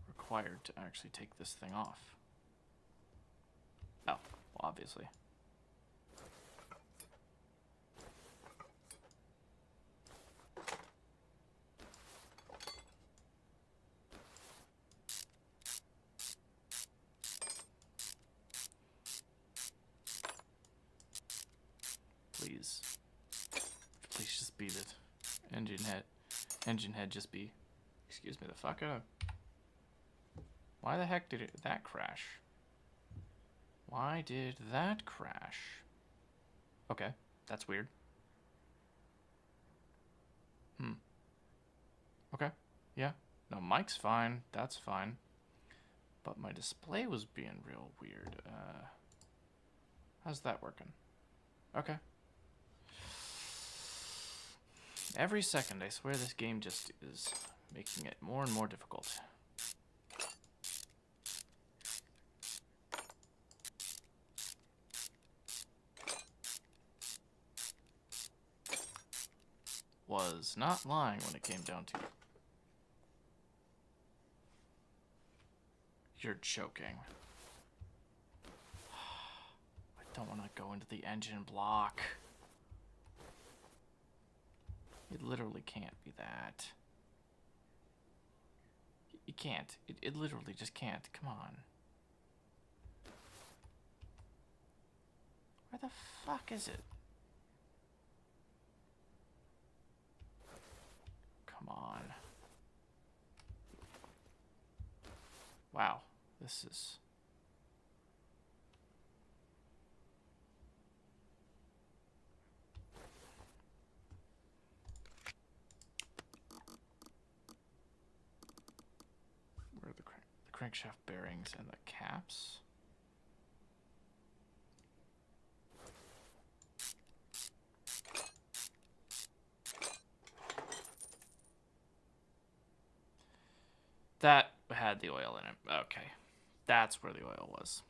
required to actually take this thing off? Oh, well, obviously. Please. Please just beat it. Engine head. Engine head just be. Excuse me the fuck up. Why the heck did that crash? Why did that crash? Okay, that's weird. Okay, yeah. No, mic's fine. That's fine. But my display was being real weird. How's that working? Okay. Every second, I swear this game just is making it more and more difficult. Was not lying when it came down to it. You're joking. I don't want to go into the engine block. It literally can't be that. You can't. It literally just can't. Come on. Where the fuck is it? Come on. Wow. This is... Where are the crankshaft bearings and the caps? That had the oil in it. Okay. That's where the oil was.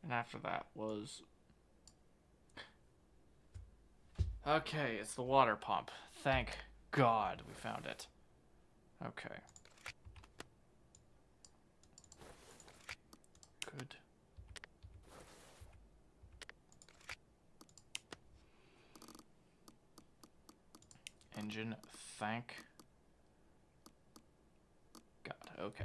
And after that was... Okay, it's the water pump. Thank God we found it. Okay. Good. Engine, thank God. Okay.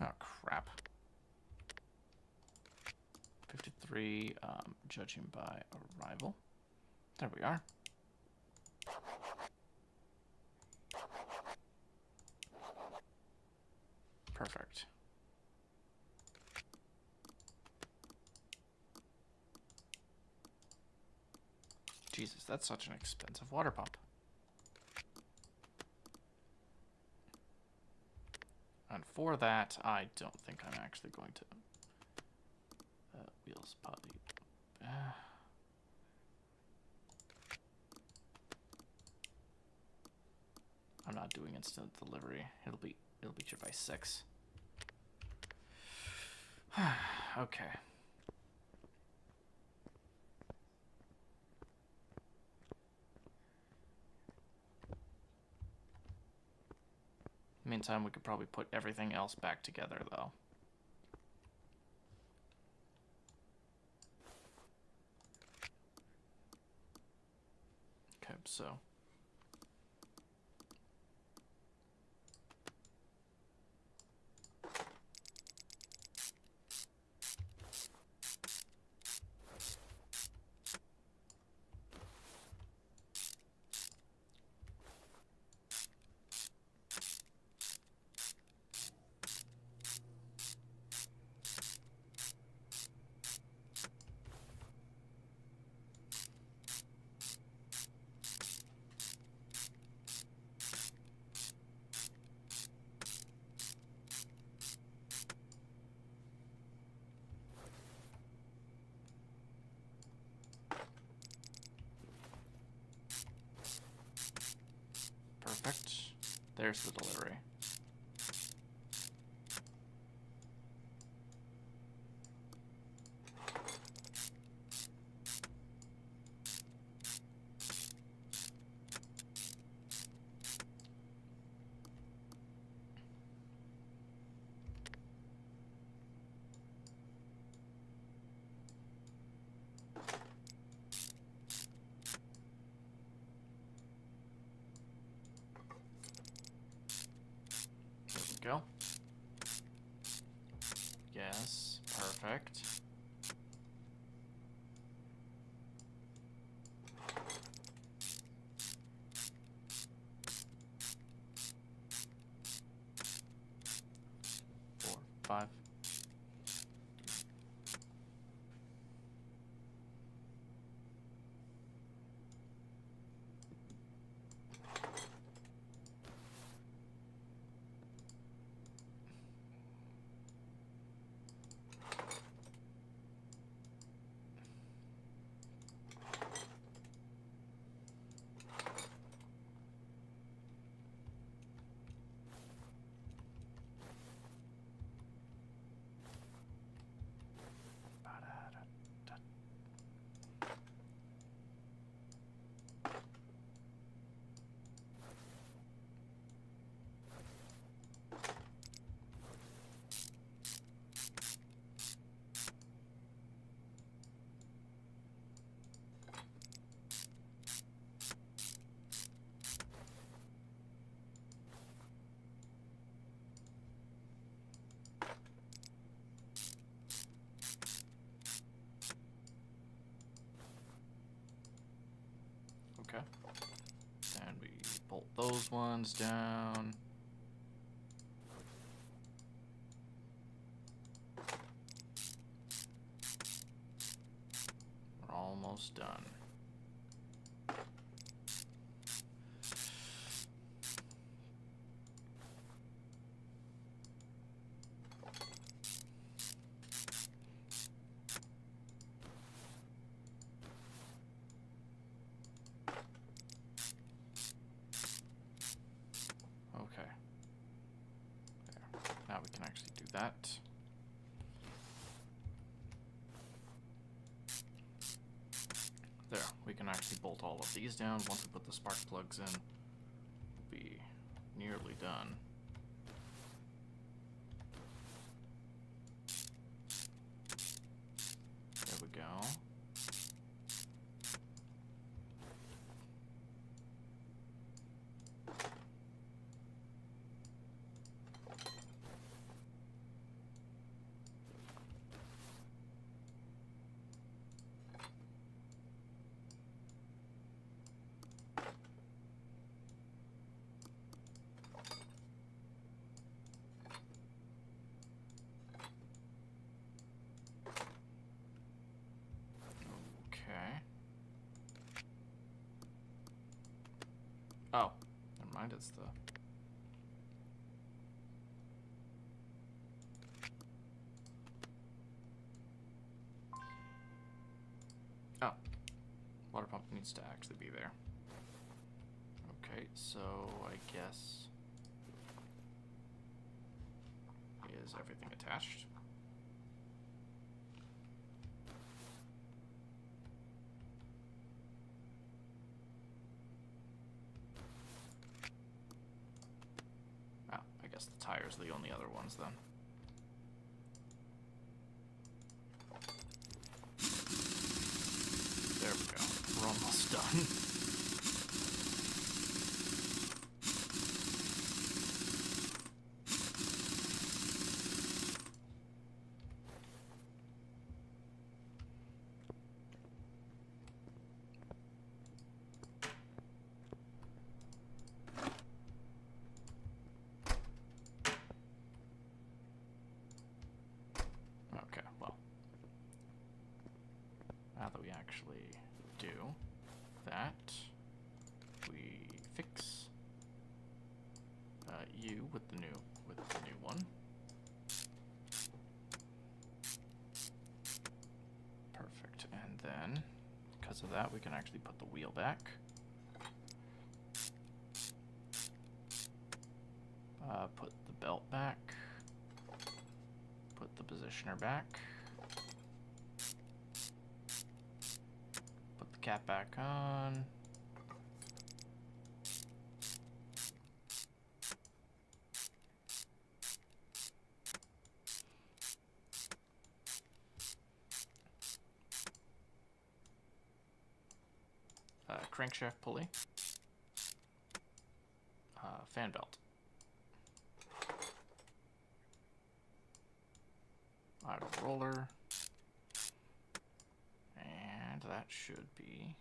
Oh, crap. 53, judging by arrival. There we are. Perfect. Jesus, that's such an expensive water pump. And for that, I don't think I'm actually going to... wheels, potty. I'm not doing instant delivery. It'll be here by 6. Okay. Meantime, we could probably put everything else back together, though. Okay, so... Perfect. There's the delivery. There we go. Yes, perfect. Four, five. Okay. And we bolt those ones down. We're almost done. Okay. There. Now we can actually do that. There. We can actually bolt all of these down. Once we put the spark plugs in, we'll be nearly done. There we go. Okay. Oh, never mind, it's the... Oh, water pump needs to actually be there. Okay, so I guess... Is everything attached? Oh, I guess the tires are the only other ones then. There we go. We're almost done. Okay, well, now that we actually do that, we fix you with the new one. Perfect, and then because of that, we can actually put the wheel back. Put the belt back. Put the positioner back. Put the cap back on. Crankshaft pulley. Fan belt. Idle roller. And that should be...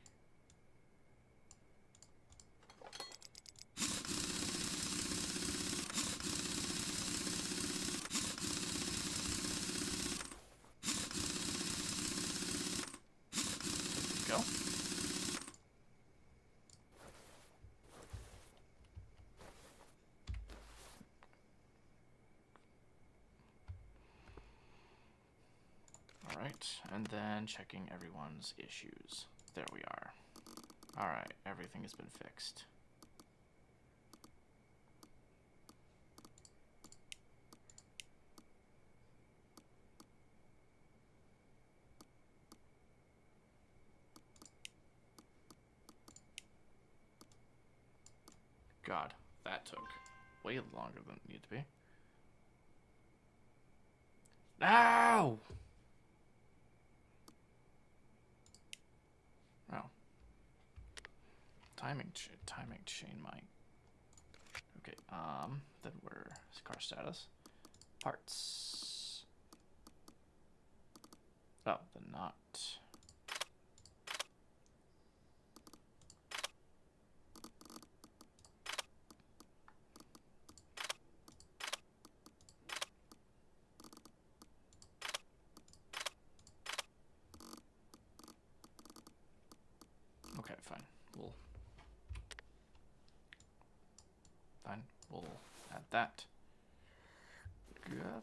Go. Alright, and then checking everyone's issues. There we are. Alright, everything has been fixed. God, that took way longer than it needed to be. Ow! Oh. Timing chain might. Okay, then we're car status. Parts. Oh, the knot. Okay, fine. We'll add that. Good.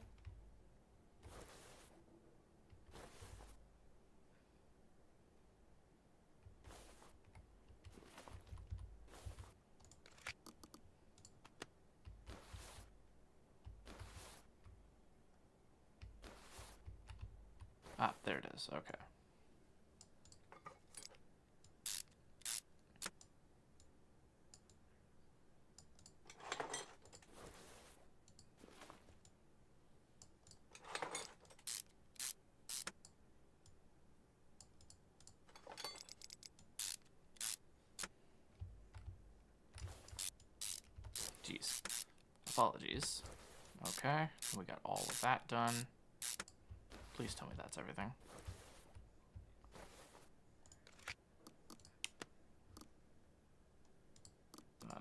Ah, there it is. Okay. Jeez. Apologies. Okay, we got all of that done. Please tell me that's everything.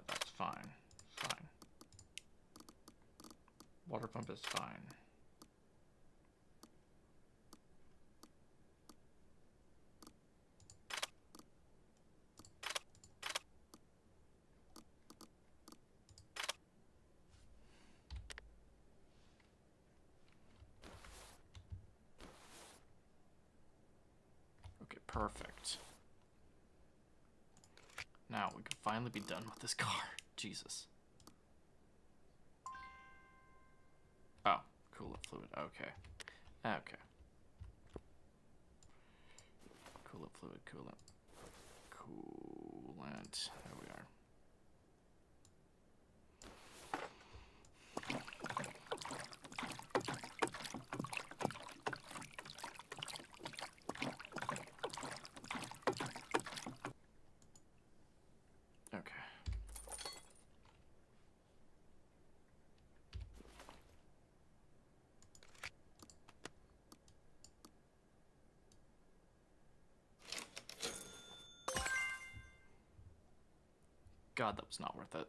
That's fine. Fine. Water pump is fine. Okay, perfect. Now we can finally be done with this car. Jesus. Oh, coolant fluid. Okay. Okay. Coolant fluid, coolant. Coolant. There we are. Okay. God, that was not worth it.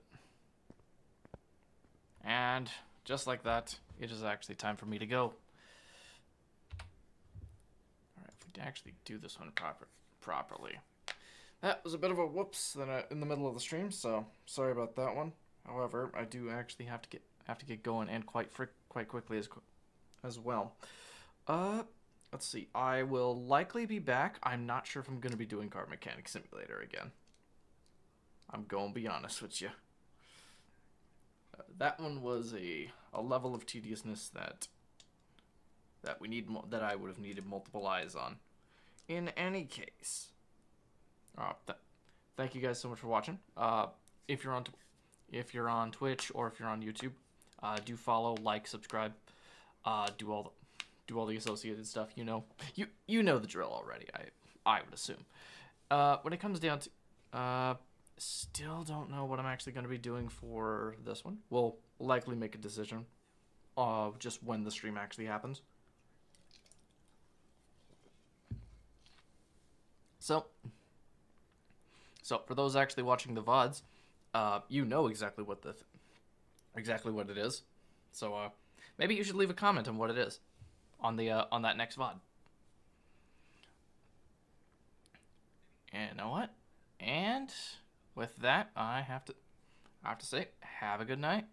And just like that, it is actually time for me to go. Alright, if we actually do this one properly. That was a bit of a whoops in the middle of the stream, so sorry about that one. However, I do actually have to get going, and quite quickly as well. Let's see. I will likely be back. I'm not sure if I'm going to be doing Car Mechanic Simulator again. I'm going to be honest with you. that one was a level of tediousness that that I would have needed multiple eyes on. In any case, thank you guys so much for watching. If you're on Twitch or if you're on YouTube, do follow, like, subscribe, do all the associated stuff. You know the drill already. I would assume. When it comes down to, still don't know what I'm actually going to be doing for this one. We'll likely make a decision, just when the stream actually happens. So for those actually watching the VODs, you know exactly what it is. So maybe you should leave a comment on what it is on that next VOD. And you know what? And with that, I have to say, have a good night.